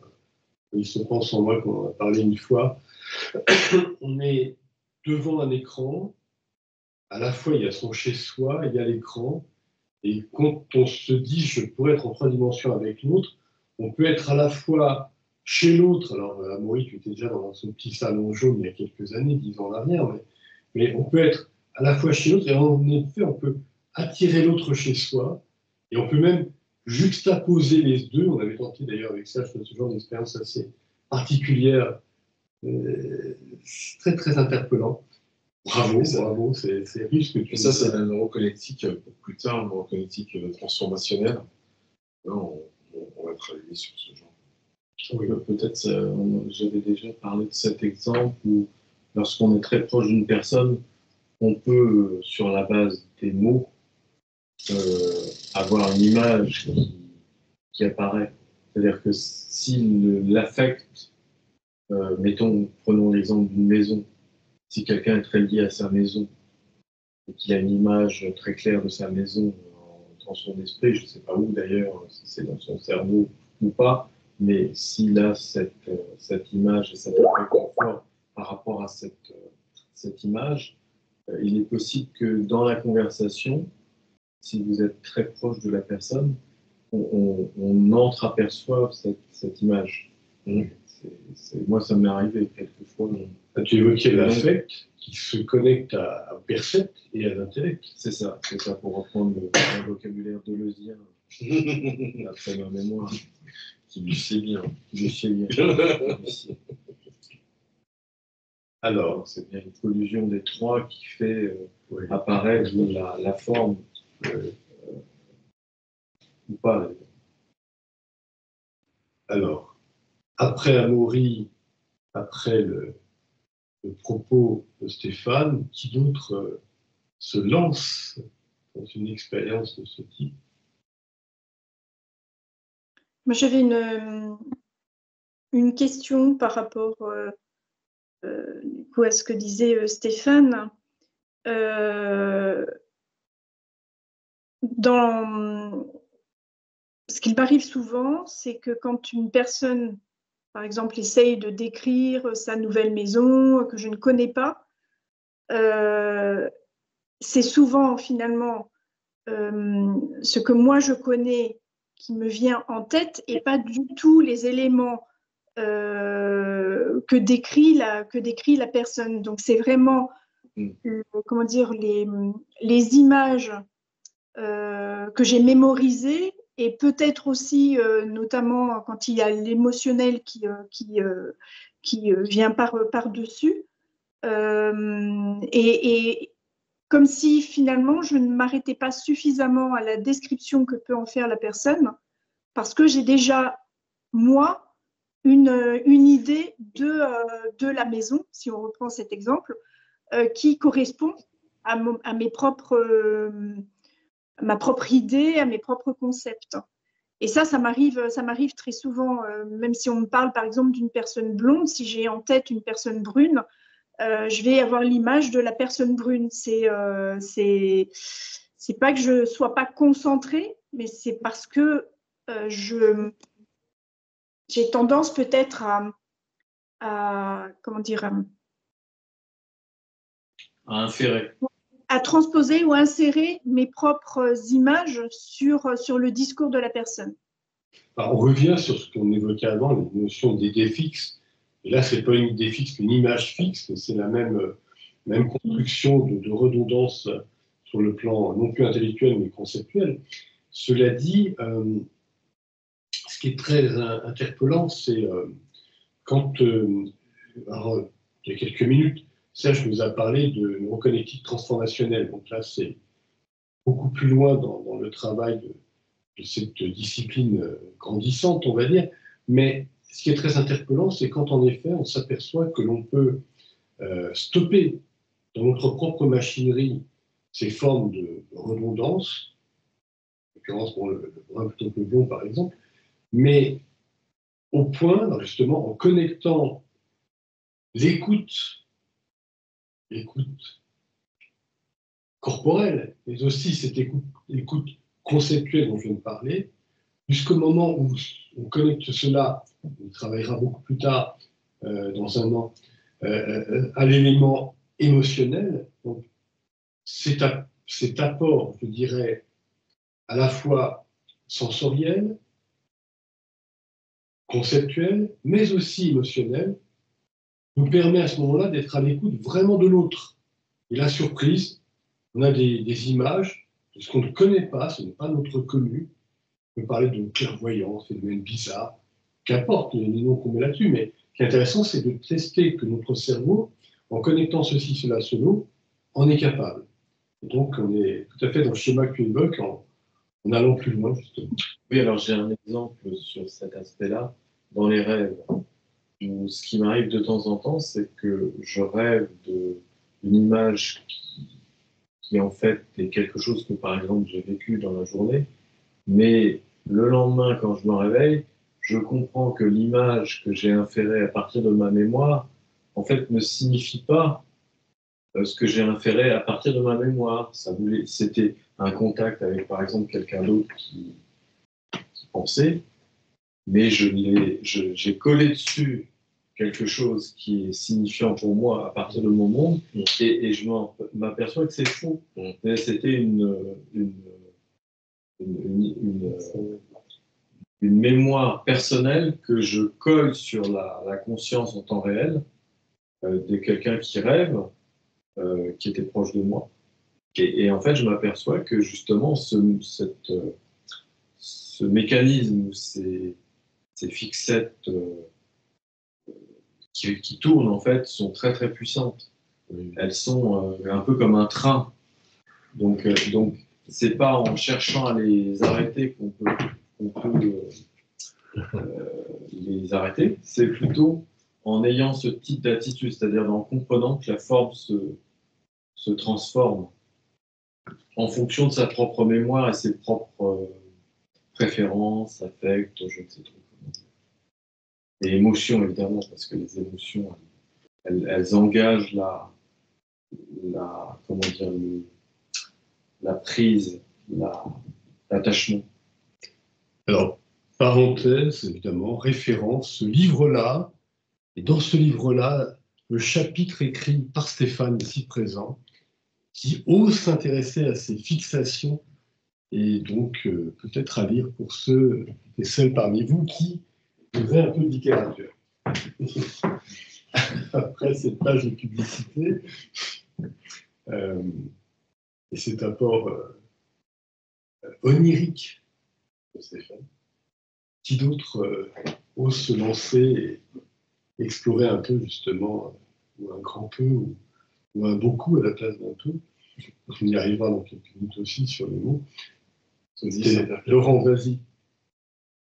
il se pense en moi qu'on en a parlé une fois, on est devant un écran, à la fois il y a son chez-soi, il y a l'écran, et quand on se dit je pourrais être en 3 dimensions avec l'autre, on peut être à la fois chez l'autre. Alors, Amaury, tu étais déjà dans son petit salon jaune il y a quelques années, 10 ans en arrière, mais on peut être à la fois chez l'autre et en effet, on peut attirer l'autre chez soi et on peut même juxtaposer les deux. On avait tenté d'ailleurs avec ça, ce genre d'expérience assez particulière, très très interpellant. Bravo, bravo, c'est riche ce que tu Et ça, c'est la neuroconnectique pour plus tard, neuroconnectique transformationnelle. Là, on va travailler sur ce genre. Oui, peut-être, j'avais déjà parlé de cet exemple où, lorsqu'on est très proche d'une personne, on peut, sur la base des mots, avoir une image qui apparaît. C'est-à-dire que s'il l'affecte, prenons l'exemple d'une maison, si quelqu'un est très lié à sa maison et qu'il a une image très claire de sa maison dans son esprit, je ne sais pas où d'ailleurs, si c'est dans son cerveau ou pas, mais s'il a cette image et cet réconfort par rapport à cette image, il est possible que dans la conversation, si vous êtes très proche de la personne, on entreaperçoive cette image. Moi, ça m'est arrivé quelquefois. Tu évoquais l'affect qui se connecte à percept et à l'intellect. C'est ça, pour reprendre le vocabulaire deleuzien, après ma mémoire, qui lui sied bien. Alors, c'est bien une collusion des trois qui fait apparaître la forme ou pas. Alors, après Amaury, après le propos de Stéphane, qui d'autre se lance dans une expérience de ce type? Moi, j'avais une question par rapport du coup, à ce que disait Stéphane. Ce qu'il m'arrive souvent, c'est que quand une personne, par exemple, essaye de décrire sa nouvelle maison que je ne connais pas, c'est souvent finalement ce que moi je connais qui me vient en tête et pas du tout les éléments que décrit la personne. Donc c'est vraiment comment dire, les images que j'ai mémorisées et peut-être aussi, notamment quand il y a l'émotionnel qui vient par-dessus. Et comme si finalement je ne m'arrêtais pas suffisamment à la description que peut en faire la personne, parce que j'ai déjà, moi, une idée de la maison, si on reprend cet exemple, qui correspond à ma propre idée, à mes propres concepts. Et ça m'arrive très souvent, même si on me parle par exemple d'une personne blonde, si j'ai en tête une personne brune, je vais avoir l'image de la personne brune. C'est pas que je sois pas concentrée, mais c'est parce que j'ai tendance peut-être à comment dire, à inférer. À transposer ou insérer mes propres images sur le discours de la personne. Alors, on revient sur ce qu'on évoquait avant, la notion d'idée fixe. Et là, ce n'est pas une idée fixe, mais une image fixe, c'est la même construction de redondance sur le plan non plus intellectuel, mais conceptuel. Cela dit, ce qui est très interpellant, c'est quand, alors, il y a quelques minutes, Serge nous a parlé de neuroconnectique transformationnelle. Donc là, c'est beaucoup plus loin dans le travail de cette discipline grandissante, on va dire. Mais ce qui est très interpellant, c'est quand en effet, on s'aperçoit que l'on peut stopper dans notre propre machinerie ces formes de redondance, en l'occurrence pour le brun plutôt que le blond, par exemple, mais au point, justement, en connectant l'écoute corporelle, mais aussi cette écoute conceptuelle dont je viens de parler, jusqu'au moment où on connecte cela, on travaillera beaucoup plus tard, dans un an, à l'élément émotionnel. Donc, cet apport, je dirais, à la fois sensoriel, conceptuel, mais aussi émotionnel, nous permet à ce moment-là d'être à l'écoute vraiment de l'autre. Et la surprise, on a des images de ce qu'on ne connaît pas, ce n'est pas notre connu. On peut parler de clairvoyance, phénomène bizarre, qu'importe les noms qu'on met là-dessus, mais ce qui est intéressant, c'est de tester que notre cerveau, en connectant ceci, cela, cela, en est capable. Et donc, on est tout à fait dans le schéma que tu évoques, en allant plus loin, justement. Oui, alors j'ai un exemple sur cet aspect-là. Dans les rêves, où ce qui m'arrive de temps en temps, c'est que je rêve d'une image qui en fait est quelque chose que, par exemple, j'ai vécu dans la journée, mais le lendemain, quand je me réveille, je comprends que l'image que j'ai inférée à partir de ma mémoire, en fait, ne signifie pas ce que j'ai inféré à partir de ma mémoire. C'était un contact avec, par exemple, quelqu'un d'autre qui pensait, mais j'ai collé dessus quelque chose qui est signifiant pour moi à partir de mon monde, et je m'aperçois que c'est faux. C'était une mémoire personnelle que je colle sur la conscience en temps réel de quelqu'un qui rêve, qui était proche de moi. Et en fait, je m'aperçois que justement, ce mécanisme ou ces fixettes qui tournent, en fait, sont très, très puissantes. Elles sont un peu comme un train. Donc c'est pas en cherchant à les arrêter qu'on peut les arrêter, c'est plutôt en ayant ce type d'attitude, c'est-à-dire en comprenant que la forme se transforme en fonction de sa propre mémoire et ses propres préférences, affects, je ne sais trop comment dire. Et émotions, évidemment, parce que les émotions, elles engagent comment dire, la prise, l'attachement. Alors, parenthèse, évidemment, référence, ce livre-là, et dans ce livre-là, le chapitre écrit par Stéphane, ici présent, qui ose s'intéresser à ces fixations, et donc peut-être à lire pour ceux et celles parmi vous qui auraient un peu de littérature. Après cette page de publicité, et cet apport onirique de Stéphane, qui d'autre ose se lancer et explorer un peu justement, ou un grand peu, ou un beaucoup à la place d'un peu. On y arrivera dans quelques minutes aussi sur les mots. Laurent, vas-y.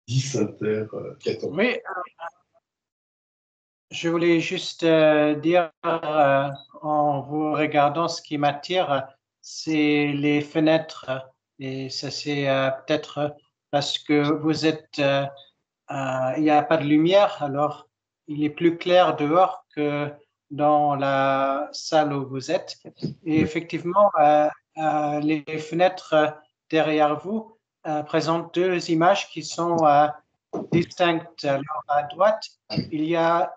10 inter 14. Oui, je voulais juste dire, en vous regardant, ce qui m'attire, c'est les fenêtres. Et ça, c'est peut-être parce que vous êtes, il n'y a pas de lumière, alors il est plus clair dehors que dans la salle où vous êtes. Et effectivement, les fenêtres derrière vous présentent deux images qui sont distinctes. Alors, à droite, il y a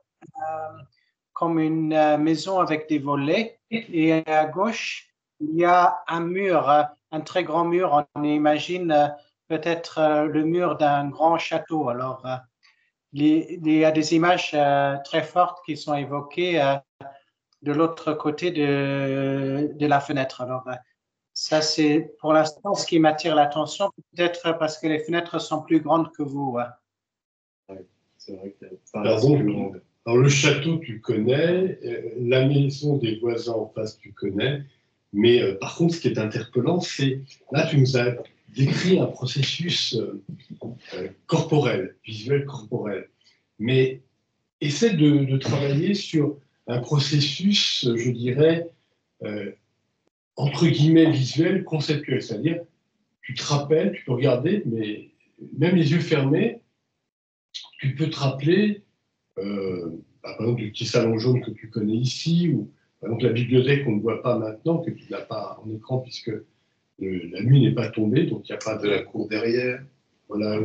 comme une maison avec des volets, et à gauche, il y a un mur, un très grand mur. On imagine peut-être le mur d'un grand château. Alors, il y a des images très fortes qui sont évoquées de l'autre côté de la fenêtre. Alors, ça, c'est pour l'instant ce qui m'attire l'attention, peut-être parce que les fenêtres sont plus grandes que vous. C'est vrai qu'il y a pas Pardon, plus grand. alors le château, tu connais, la maison des voisins en face, tu connais, mais par contre, ce qui est interpellant, c'est, là, tu nous as décrit un processus corporel, visuel corporel, mais essaie de travailler sur un processus, je dirais, entre guillemets, visuel, conceptuel, c'est-à-dire, tu te rappelles, tu peux regarder, mais même les yeux fermés, tu peux te rappeler par exemple, du petit salon jaune que tu connais ici, ou par exemple la bibliothèque qu'on ne voit pas maintenant, que tu n'as pas en écran puisque la nuit n'est pas tombée, donc il n'y a pas De la cour derrière, Voilà.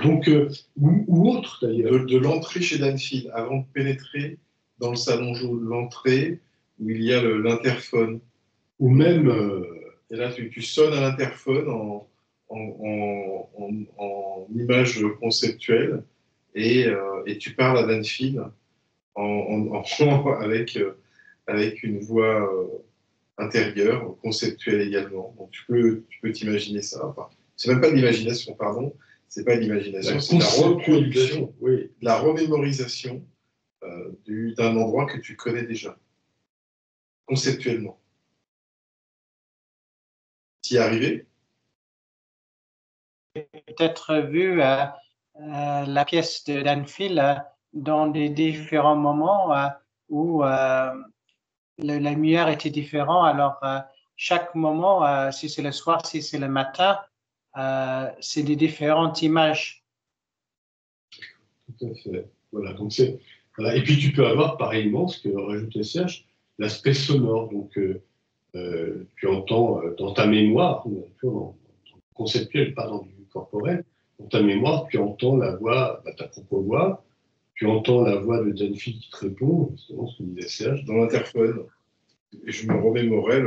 Donc, ou autre d'ailleurs. de l'entrée chez Danfield, avant de pénétrer dans le salon jaune, l'entrée où il y a l'interphone. Ou même. Et là, tu sonnes à l'interphone en image conceptuelle et tu parles à Danfield avec une voix intérieure, conceptuelle également. Donc tu peux t'imaginer ça. Enfin, c'est même pas de l'imagination, pardon. C'est pas de l'imagination, c'est de la reproduction, oui. de la remémorisation d'un endroit que tu connais déjà, conceptuellement. T'y es arrivé? Peut-être vu la pièce de Danfield dans des différents moments où la lumière était différente. Alors, chaque moment, si c'est le soir, si c'est le matin, c'est des différentes images. Tout à fait. Voilà, donc voilà. Et puis tu peux avoir pareillement, ce que rajoutait Serge, l'aspect sonore. Donc tu entends dans ta mémoire, dans le conceptuel, pas dans du corporel, dans ta mémoire, tu entends la voix, ta propre voix, tu entends la voix de Danfield qui te répond, justement ce que disait Serge. Dans l'interphone. Et je me remémorais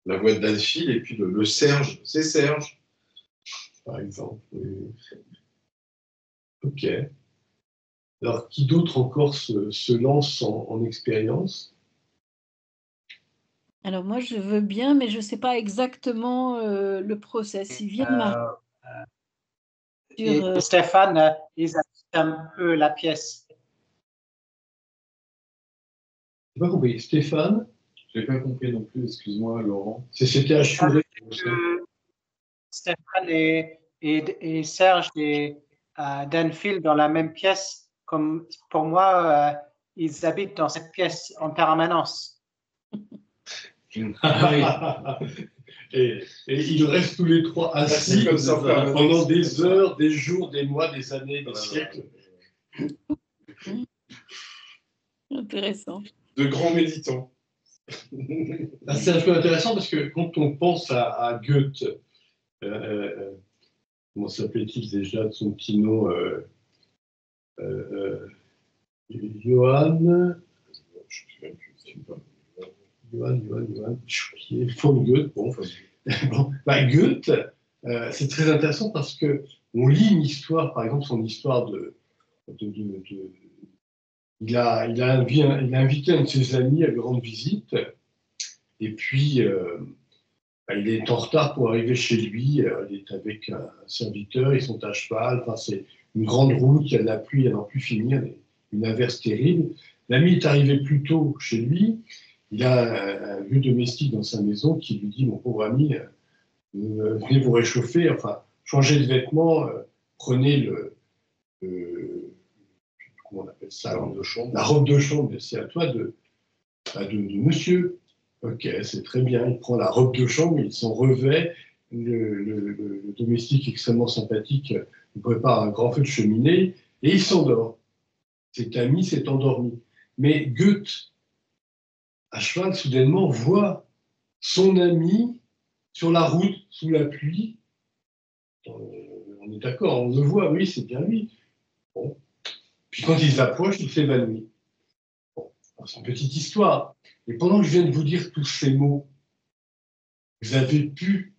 la voix de Danfield et puis le Serge. C'est Serge. Par exemple. Ok. Alors, qui d'autre encore se lance en expérience? Alors moi, je veux bien, mais je ne sais pas exactement le process. Il vient de m'arriver. Et Stéphane, ils assistent un peu la pièce. Je n'ai pas compris. Stéphane? Je n'ai pas compris non plus, excuse-moi, Laurent. C'était assuré. Stéphane et Serge et Danfield dans la même pièce. Comme pour moi, ils habitent dans cette pièce en permanence. Et ils restent tous les trois assis comme ça pendant des heures, des jours, des mois, des années, des siècles. Intéressant. De grands méditants. C'est un peu intéressant parce que quand on pense à Goethe, comment s'appelait-il déjà de son petit nom, Johann von Goethe. Bon, Goethe, c'est très intéressant parce que on lit une histoire, par exemple son histoire il a invité un de ses amis à lui rendre visite, et puis il est en retard pour arriver chez lui. Il est avec un serviteur, ils sont à cheval. Enfin, c'est une grande route, il y a de la pluie, elle n'en plus finir, une averse terrible. L'ami est arrivé plus tôt chez lui. Il a un vieux domestique dans sa maison qui lui dit: mon pauvre ami, venez vous réchauffer, enfin, changez de vêtements, prenez comment on appelle ça, la robe de chambre, c'est à toi de monsieur. Ok, c'est très bien. Il prend la robe de chambre, il s'en revêt. Le domestique extrêmement sympathique il prépare un grand feu de cheminée et il s'endort. Cet ami s'est endormi. Mais Goethe, à cheval, soudainement, voit son ami sur la route, sous la pluie. On est d'accord, on le voit, oui, c'est bien lui. Bon. Puis quand il s'approche, il s'évanouit. Bon. C'est une petite histoire. Et pendant que je viens de vous dire tous ces mots, vous avez pu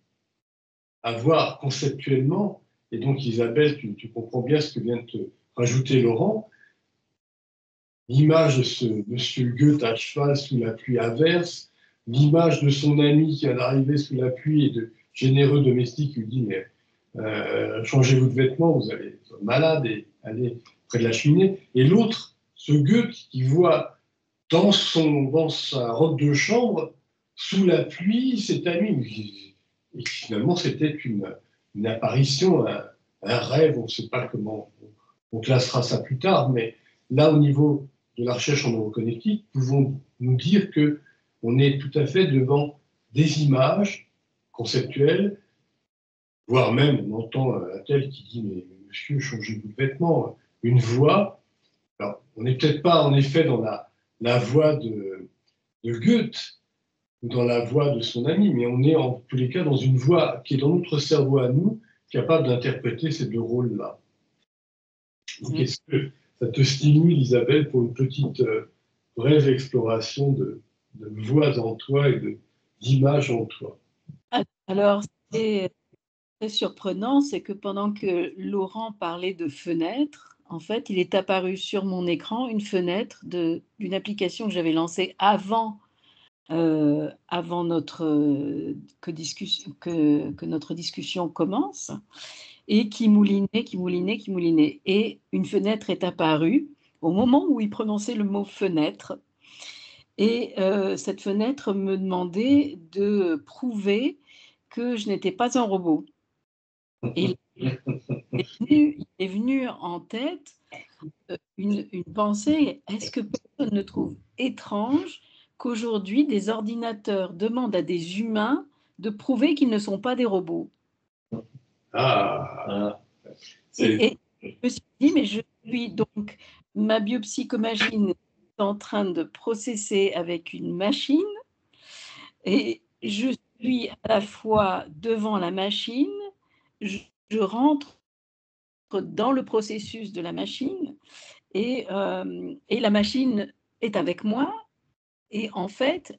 avoir conceptuellement, et donc Isabelle, tu comprends bien ce que vient de te rajouter Laurent, l'image de ce monsieur Goethe à cheval sous la pluie averse, l'image de son ami qui vient d'arriver sous la pluie et de généreux domestique qui lui dit: mais changez-vous de vêtements, vous allez être malade et allez près de la cheminée, et l'autre, ce Goethe qui voit dans sa robe de chambre, sous la pluie, cet ami. Et finalement, c'était une apparition, un rêve, on ne sait pas comment on classera ça plus tard, mais là, au niveau de la recherche en neurocognitive, nous pouvons nous dire qu'on est tout à fait devant des images conceptuelles, voire même, on entend un tel qui dit « mais monsieur, changez-vous de vêtements », une voix. Alors, on n'est peut-être pas, en effet, dans la voix de Goethe, ou dans la voix de son ami, mais on est en tous les cas dans une voix qui est dans notre cerveau à nous, capable d'interpréter ces deux rôles-là. Est-ce que ça te stimule, Isabelle, pour une petite brève exploration de voix en toi et d'images en toi? Alors, c'est très surprenant, c'est que pendant que Laurent parlait de fenêtre, en fait, il est apparu sur mon écran une fenêtre d'une application que j'avais lancée avant que notre discussion commence, et qui moulinait. Et une fenêtre est apparue au moment où il prononçait le mot fenêtre. Et cette fenêtre me demandait de prouver que je n'étais pas un robot. Et il est venu en tête une pensée, est-ce que personne ne trouve étrange qu'aujourd'hui des ordinateurs demandent à des humains de prouver qu'ils ne sont pas des robots? Et je me suis dit, mais je suis donc, ma biopsychomachine est en train de processer avec une machine, et je suis à la fois devant la machine, je rentre dans le processus de la machine, et la machine est avec moi, et en fait,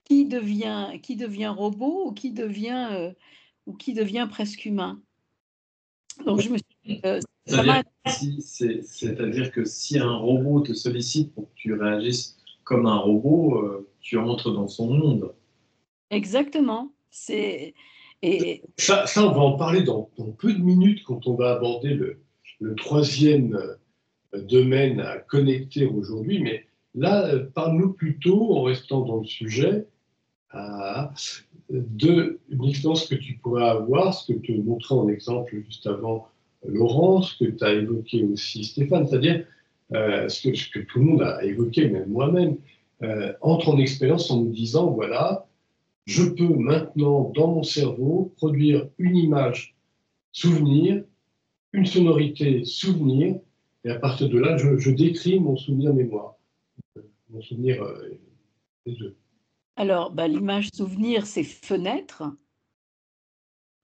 qui devient robot ou qui devient presque humain? Donc je me suis dit, c'est-à-dire que si un robot te sollicite pour que tu réagisses comme un robot, tu entres dans son monde. Exactement. Et ça, on va en parler dans peu de minutes quand on va aborder le troisième domaine à connecter aujourd'hui. Mais là, parle-nous plutôt, en restant dans le sujet, d'une expérience que tu pourrais avoir, ce que tu montrais en exemple juste avant, Laurent, ce que tu as évoqué aussi, Stéphane, c'est-à-dire ce que tout le monde a évoqué, même moi-même, entre en expérience en nous disant, voilà, je peux maintenant, dans mon cerveau, produire une image souvenir, une sonorité souvenir, et à partir de là, je décris mon souvenir mémoire, mon souvenir des deux. Alors, l'image souvenir, c'est fenêtre.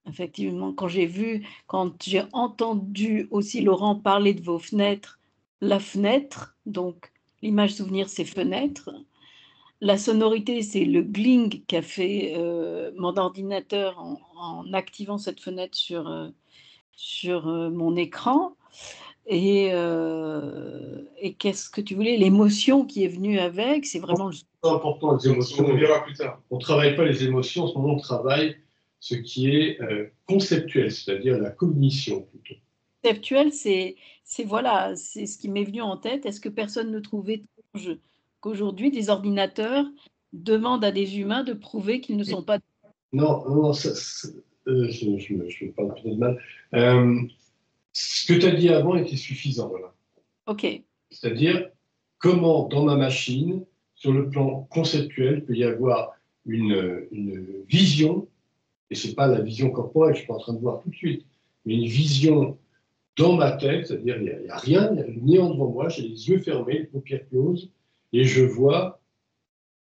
Effectivement, quand j'ai entendu aussi Laurent parler de vos fenêtres, la fenêtre, donc l'image souvenir, c'est fenêtre. La sonorité, c'est le gling qu'a fait mon ordinateur en activant cette fenêtre sur mon écran. Et qu'est-ce que tu voulais? L'émotion qui est venue avec, c'est vraiment c'est important, les émotions. On verra plus tard. On ne travaille pas les émotions, en ce moment on travaille ce qui est conceptuel, c'est-à-dire la cognition plutôt. Conceptuel, c'est ce qui m'est venu en tête. Est-ce que personne ne trouve étrange qu'aujourd'hui des ordinateurs demandent à des humains de prouver qu'ils ne sont pas... Non, je parle peut-être mal. Ce que tu as dit avant était suffisant. Voilà. Ok. C'est-à-dire, comment dans ma machine, sur le plan conceptuel, peut y avoir une vision, et ce n'est pas la vision corporelle, je ne suis pas en train de voir tout de suite, mais une vision dans ma tête, c'est-à-dire il n'y a rien, il y a le néant devant moi, j'ai les yeux fermés, les paupières closes, et je vois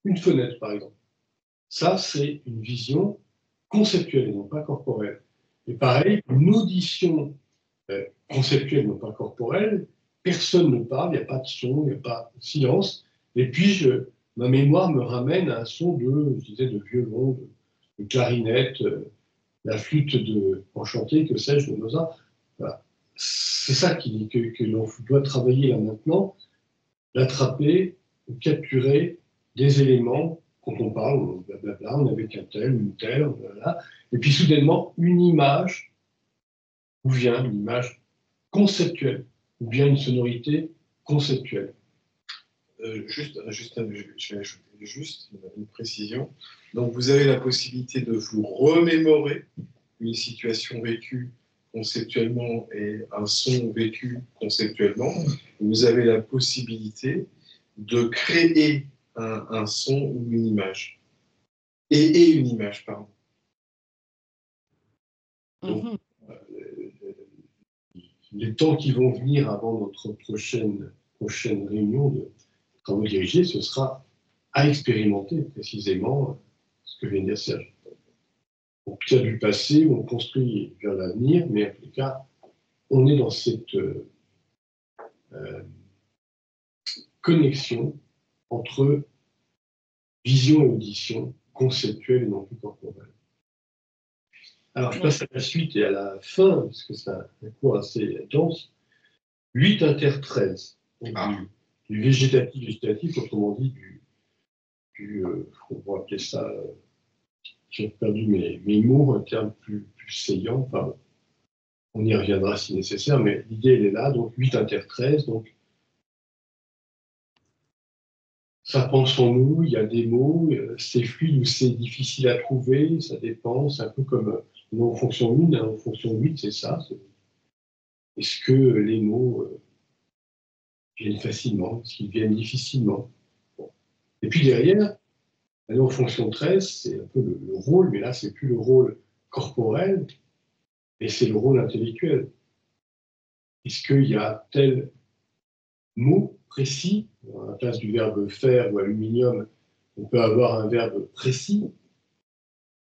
une fenêtre, par exemple. Ça, c'est une vision conceptuelle et non pas corporelle. Et pareil, une audition conceptuelle, non pas corporelle, personne ne parle, il n'y a pas de son, il n'y a pas de silence, et puis ma mémoire me ramène à un son de violon, de clarinette, la flûte enchantée, que sais-je, de Mozart. Voilà. C'est ça que l'on doit travailler là maintenant, d'attraper, de capturer des éléments. Quand on parle, blablabla, on avait qu'un tel, une telle, voilà. Et puis soudainement, une image, où vient une image conceptuelle. ou bien une sonorité conceptuelle. Je vais ajouter juste une précision. Donc, vous avez la possibilité de vous remémorer une situation vécue conceptuellement et un son vécu conceptuellement. Vous avez la possibilité de créer un son ou une image. Et une image, pardon. Donc, les temps qui vont venir avant notre prochaine réunion de travaux dirigés, ce sera à expérimenter précisément ce que vient de dire Serge. On tire du passé, on construit vers l'avenir, mais en tout cas, on est dans cette connexion entre vision et audition conceptuelle et non plus corporelle. Alors, je passe à la suite et à la fin, parce que c'est un cours assez dense. 8 inter 13, donc du végétatif, autrement dit, on va appeler ça, j'ai perdu mes mots, un terme plus saillant, enfin, on y reviendra si nécessaire, mais l'idée, elle est là, donc 8 inter 13, donc ça pense en nous, il y a des mots, c'est fluide ou c'est difficile à trouver, ça dépend, c'est un peu comme en fonction 1, en fonction 8, c'est ça. Est-ce que les mots viennent facilement, est-ce qu'ils viennent difficilement? Bon. Et puis derrière, aller en fonction 13, c'est un peu le rôle, mais là, c'est plus le rôle corporel, mais c'est le rôle intellectuel. Est-ce qu'il y a tel mot précis, à la place du verbe faire ou aluminium, on peut avoir un verbe précis.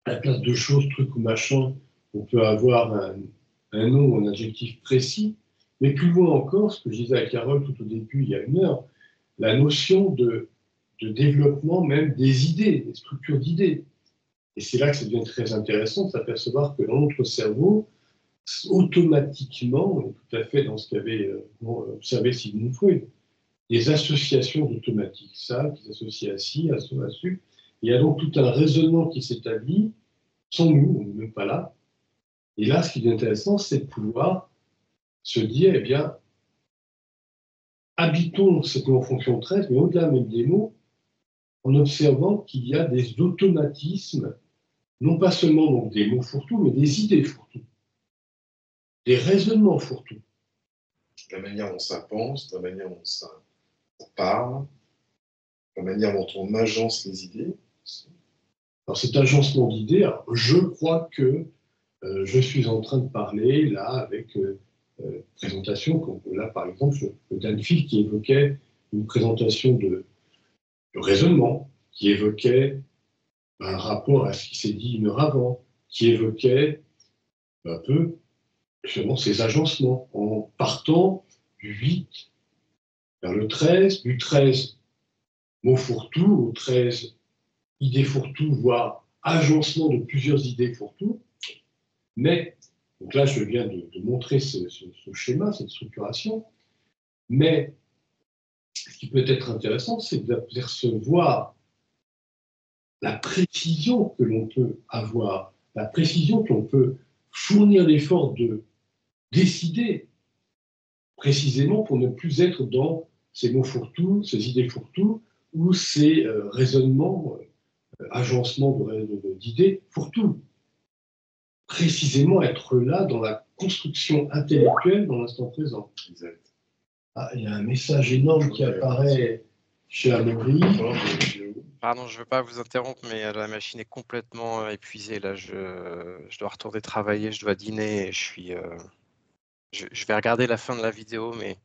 À la place de choses, trucs ou machin, on peut avoir un nom ou un adjectif précis. Mais plus loin encore, ce que je disais à Carole tout au début, il y a une heure, la notion de développement même des idées, des structures d'idées. Et c'est là que ça devient très intéressant de s'apercevoir que dans notre cerveau, automatiquement, tout à fait dans ce qu'avait observé Sigmund Freud, des associations d'automatiques, ça, qui s'associe à ci, à ça, à su. Il y a donc tout un raisonnement qui s'établit, sans nous, on n'est même pas là. Et là, ce qui est intéressant, c'est de pouvoir se dire, eh bien, habitons cette non-fonction 13, mais au-delà même des mots, en observant qu'il y a des automatismes, non pas seulement donc, des mots fourre-tout, mais des idées fourre-tout, des raisonnements fourre-tout. La manière dont ça pense, la manière dont ça parle, la manière dont on agence les idées. Alors cet agencement d'idées, je crois que je suis en train de parler là avec présentation, comme là par exemple Danfield qui évoquait une présentation de raisonnement, qui évoquait un rapport à ce qui s'est dit une heure avant, qui évoquait un peu justement ces agencements en partant du 8 vers le 13, du 13 mot fourre-tout au 13 idée fourre-tout, voire agencement de plusieurs idées fourre-tout. Mais, donc là je viens de montrer ce schéma, cette structuration, mais ce qui peut être intéressant, c'est d'apercevoir la précision que l'on peut avoir, la précision que l'on peut fournir l'effort de décider précisément pour ne plus être dans ces mots fourre-tout, ces idées fourre-tout, ou ces raisonnements, agencements d'idées fourre-tout. Précisément être là dans la construction intellectuelle dans l'instant présent. Exact. Ah, il y a un message énorme qui apparaît chez Amaury. Pardon, je ne veux pas vous interrompre, mais la machine est complètement épuisée. Là, je dois retourner travailler, je dois dîner. Et je vais regarder la fin de la vidéo, mais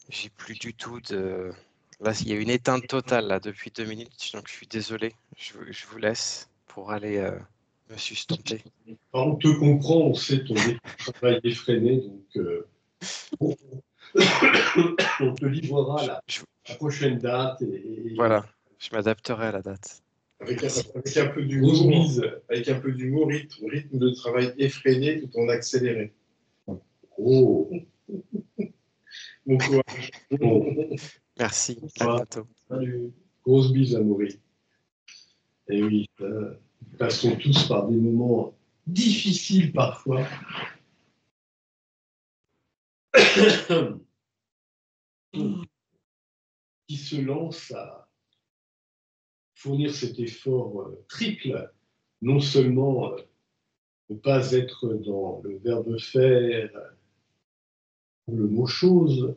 j'ai plus du tout de... Là, il y a une éteinte totale là, depuis 2 minutes, donc je suis désolé. Je vous laisse pour aller me sustenter. On te comprend, on sait ton travail effréné, donc on te livrera la prochaine date. Voilà, je m'adapterai à la date. Avec un peu d'humour, rythme de travail effréné tout en accéléré. Oh. Bon courage. Merci, à bientôt. Salut. Grosse bise à Maury. Et oui, nous passons tous par des moments difficiles parfois. qui se lance à fournir cet effort triple, non seulement ne pas être dans le verbe faire ou le mot chose,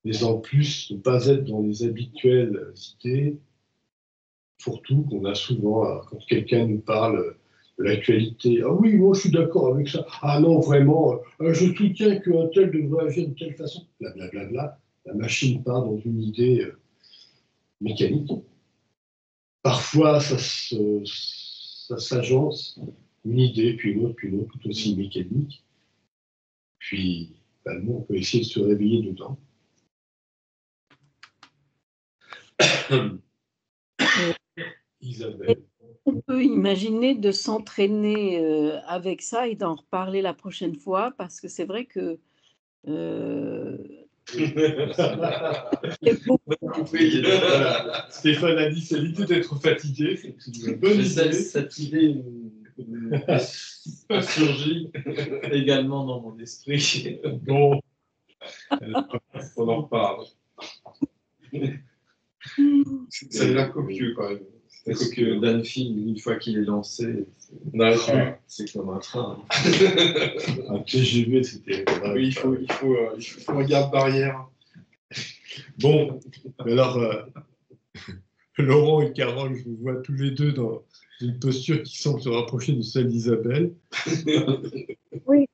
mais en plus ne pas être dans les habituelles idées, surtout qu'on a souvent, quand quelqu'un nous parle de l'actualité, ah oui, moi je suis d'accord avec ça, ah non, vraiment, je soutiens qu'un tel devrait agir de telle façon, blablabla, bla, bla, bla. La machine part dans une idée mécanique. Parfois, ça s'agence, une idée, puis une autre, tout aussi mécanique. Puis, nous, on peut essayer de se réveiller dedans. Isabelle. On peut imaginer de s'entraîner avec ça et d'en reparler la prochaine fois, parce que c'est vrai que Stéphane a dit c'est l'idée d'être fatigué. C'est une bonne idée. Cette idée a surgi également dans mon esprit. Bon, On en reparle. Ça a l'air copieux quand même. Parce que Danfield, une fois qu'il est lancé, c'est comme un train. un TGV, c'était. Oui, il faut un garde-barrière. Bon, alors, Laurent et Carole, je vous vois tous les deux dans une posture qui semble se rapprocher de celle d'Isabelle. Oui,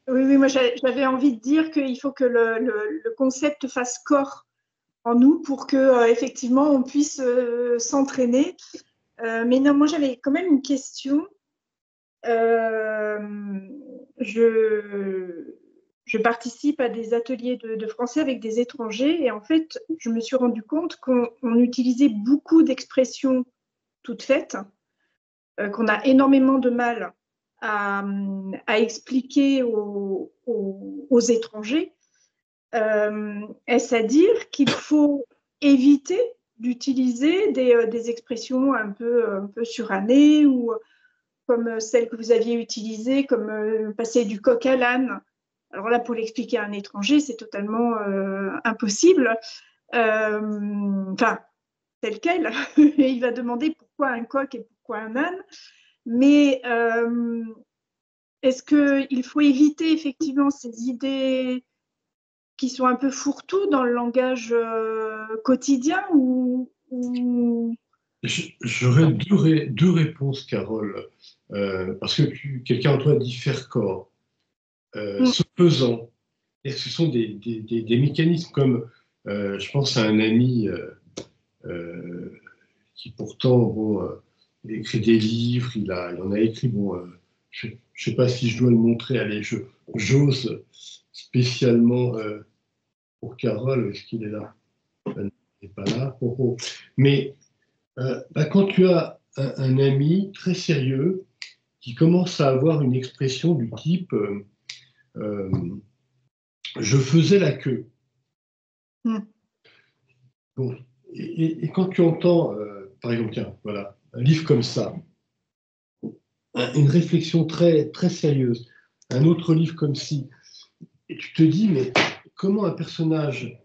moi j'avais envie de dire qu'il faut que le concept fasse corps en nous pour que effectivement on puisse s'entraîner. Mais non, moi j'avais quand même une question. Je participe à des ateliers de français avec des étrangers et en fait, je me suis rendu compte qu'on utilisait beaucoup d'expressions toutes faites, qu'on a énormément de mal à expliquer aux étrangers. Est-ce à dire qu'il faut éviter d'utiliser des expressions un peu surannées ou comme celle que vous aviez utilisée, comme passer du coq à l'âne? Alors là, pour l'expliquer à un étranger, c'est totalement impossible. Enfin, tel quel. Il va demander pourquoi un coq et pourquoi un âne. Mais est-ce qu'il faut éviter effectivement ces idées qui sont un peu fourre-tout dans le langage quotidien ou... J'aurais deux réponses, Carole, parce que quelqu'un en toi dit faire corps, se pesant, et ce sont des mécanismes comme, je pense à un ami qui pourtant écrit des livres, il en a écrit, je ne sais pas si je dois le montrer, allez, j'ose spécialement pour Carole, est-ce qu'il est là? Il n'est pas là. Mais quand tu as un ami très sérieux qui commence à avoir une expression du type je faisais la queue. Bon. Et quand tu entends, par exemple, tiens, voilà, un livre comme ça, une réflexion très, très sérieuse, un autre livre comme ci, et tu te dis, mais comment un personnage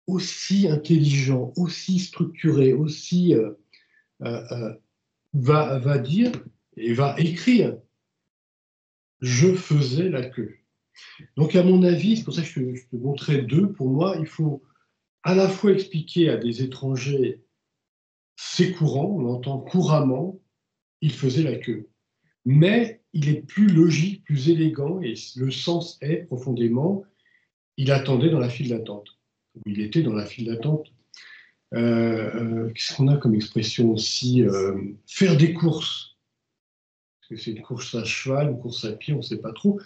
aussi intelligent, aussi structuré, aussi va dire et va écrire je faisais la queue. Donc à mon avis, c'est pour ça que je te montrais deux, pour moi, il faut à la fois expliquer à des étrangers c'est courant, on entend couramment, il faisait la queue. Mais il est plus logique, plus élégant, et le sens est profondément, il attendait dans la file d'attente. Ou il était dans la file d'attente. Qu'est-ce qu'on a comme expression aussi faire des courses. Est-ce que c'est une course à cheval, une course à pied, on ne sait pas trop.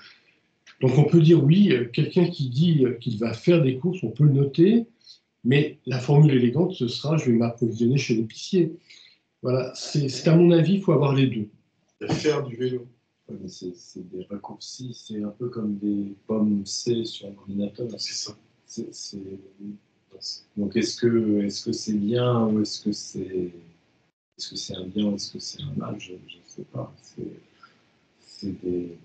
Donc on peut dire oui, quelqu'un qui dit qu'il va faire des courses, on peut le noter, mais la formule élégante, ce sera je vais m'approvisionner chez l'épicier. Voilà, c'est à mon avis, il faut avoir les deux. Faire du vélo. Ouais, mais c'est des raccourcis, c'est un peu comme des pommes C sur l'ordinateur. C'est ça. Donc est-ce que c'est bien ou est-ce que c'est un bien ou est-ce que c'est un mal? Je ne sais pas. C'est des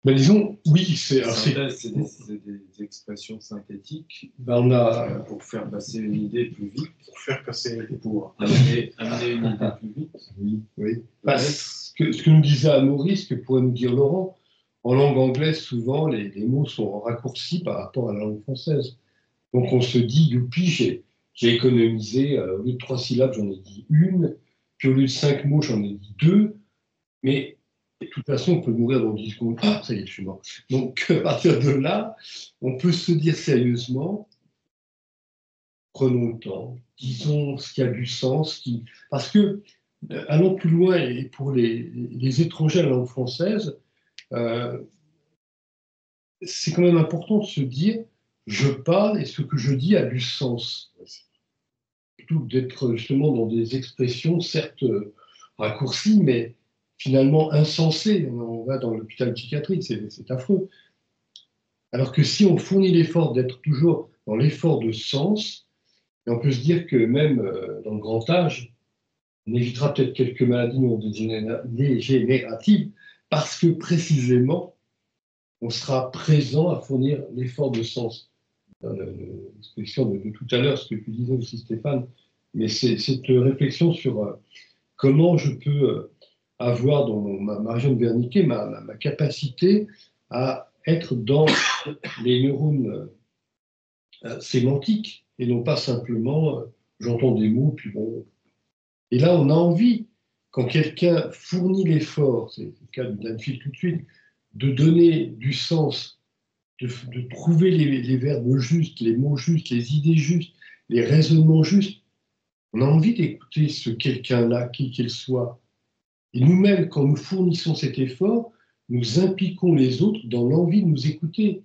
Ben, disons, oui, c'est Synthèse, c'est des expressions synthétiques ben, on a, pour faire passer une idée plus vite, Pour faire passer pour amener une idée plus vite. oui. Ben, ce que nous disait Maurice, que pourrait nous dire Laurent, en langue anglaise, souvent, les mots sont raccourcis par rapport à la langue française. Donc on se dit, youpi, j'ai économisé, au lieu de 3 syllabes, j'en ai dit une, puis au lieu de 5 mots, j'en ai dit 2, mais de toute façon, on peut mourir dans 10 secondes. Ah, ça y est, je suis mort. Donc à partir de là, on peut se dire sérieusement, prenons le temps, disons ce qui a du sens, parce que, allons plus loin, et pour les étrangers à la langue française, c'est quand même important de se dire, je parle et ce que je dis a du sens. Plutôt que d'être justement dans des expressions, certes raccourcies, mais finalement insensées. On va dans l'hôpital psychiatrique, c'est affreux. Alors que si on fournit l'effort d'être toujours dans l'effort de sens, et on peut se dire que même dans le grand âge, on évitera peut-être quelques maladies dégénératives, parce que précisément, on sera présent à fournir l'effort de sens. L'expression de tout à l'heure, ce que tu disais aussi Stéphane, mais c'est cette réflexion sur comment je peux avoir dans ma région de Wernicke ma capacité à être dans les neurones sémantiques et non pas simplement j'entends des mots puis bon. Et là on a envie, quand quelqu'un fournit l'effort, c'est le cas d'Anne-Phil tout de suite, de donner du sens, de trouver les verbes justes, les mots justes, les idées justes, les raisonnements justes. On a envie d'écouter ce quelqu'un-là, qui qu'il soit. Et nous-mêmes, quand nous fournissons cet effort, nous impliquons les autres dans l'envie de nous écouter.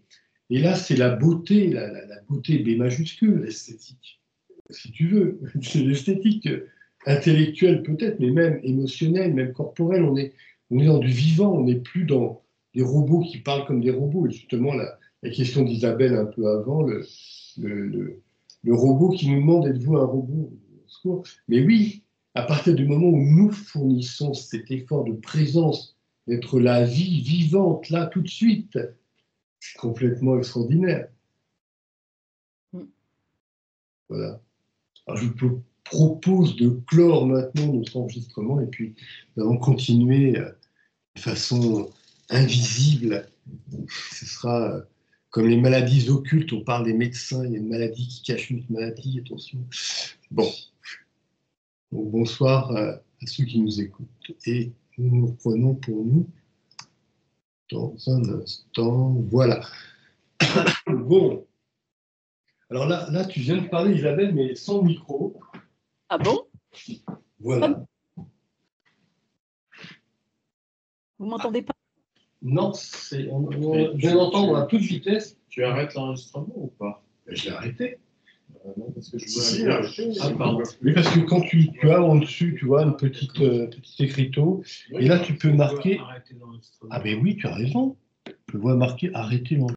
Et là, c'est la beauté, la beauté B majuscule, l'esthétique, si tu veux. C'est l'esthétique intellectuelle peut-être, mais même émotionnelle, même corporelle. On est dans du vivant, on n'est plus dans des robots qui parlent comme des robots. Et justement, la question d'Isabelle un peu avant, le robot qui nous demande êtes-vous un robot? Mais oui, à partir du moment où nous fournissons cet effort de présence, d'être la vie vivante là tout de suite, c'est complètement extraordinaire. Voilà. Alors je vous propose de clore maintenant notre enregistrement et puis nous allons continuer de façon invisible. Ce sera comme les maladies occultes, on parle des médecins, il y a une maladie qui cache une autre maladie, attention. Bon. Donc, bonsoir à ceux qui nous écoutent. Et nous nous reprenons pour nous dans un instant. Voilà. Bon. Alors là, tu viens de parler, Isabelle, mais sans micro. Ah bon? Voilà. Vous m'entendez pas? Non, je viens d'entendre à toute vitesse. Tu arrêtes l'enregistrement ou pas? Je l'ai arrêté. Non, parce que je Si, vois ah, pardon. Oui, parce que quand tu as en dessus, tu vois, une petite écriteau, et là, tu peux marquer. Ah ben oui, tu as raison. Je vois marquer arrêter l'enregistrement.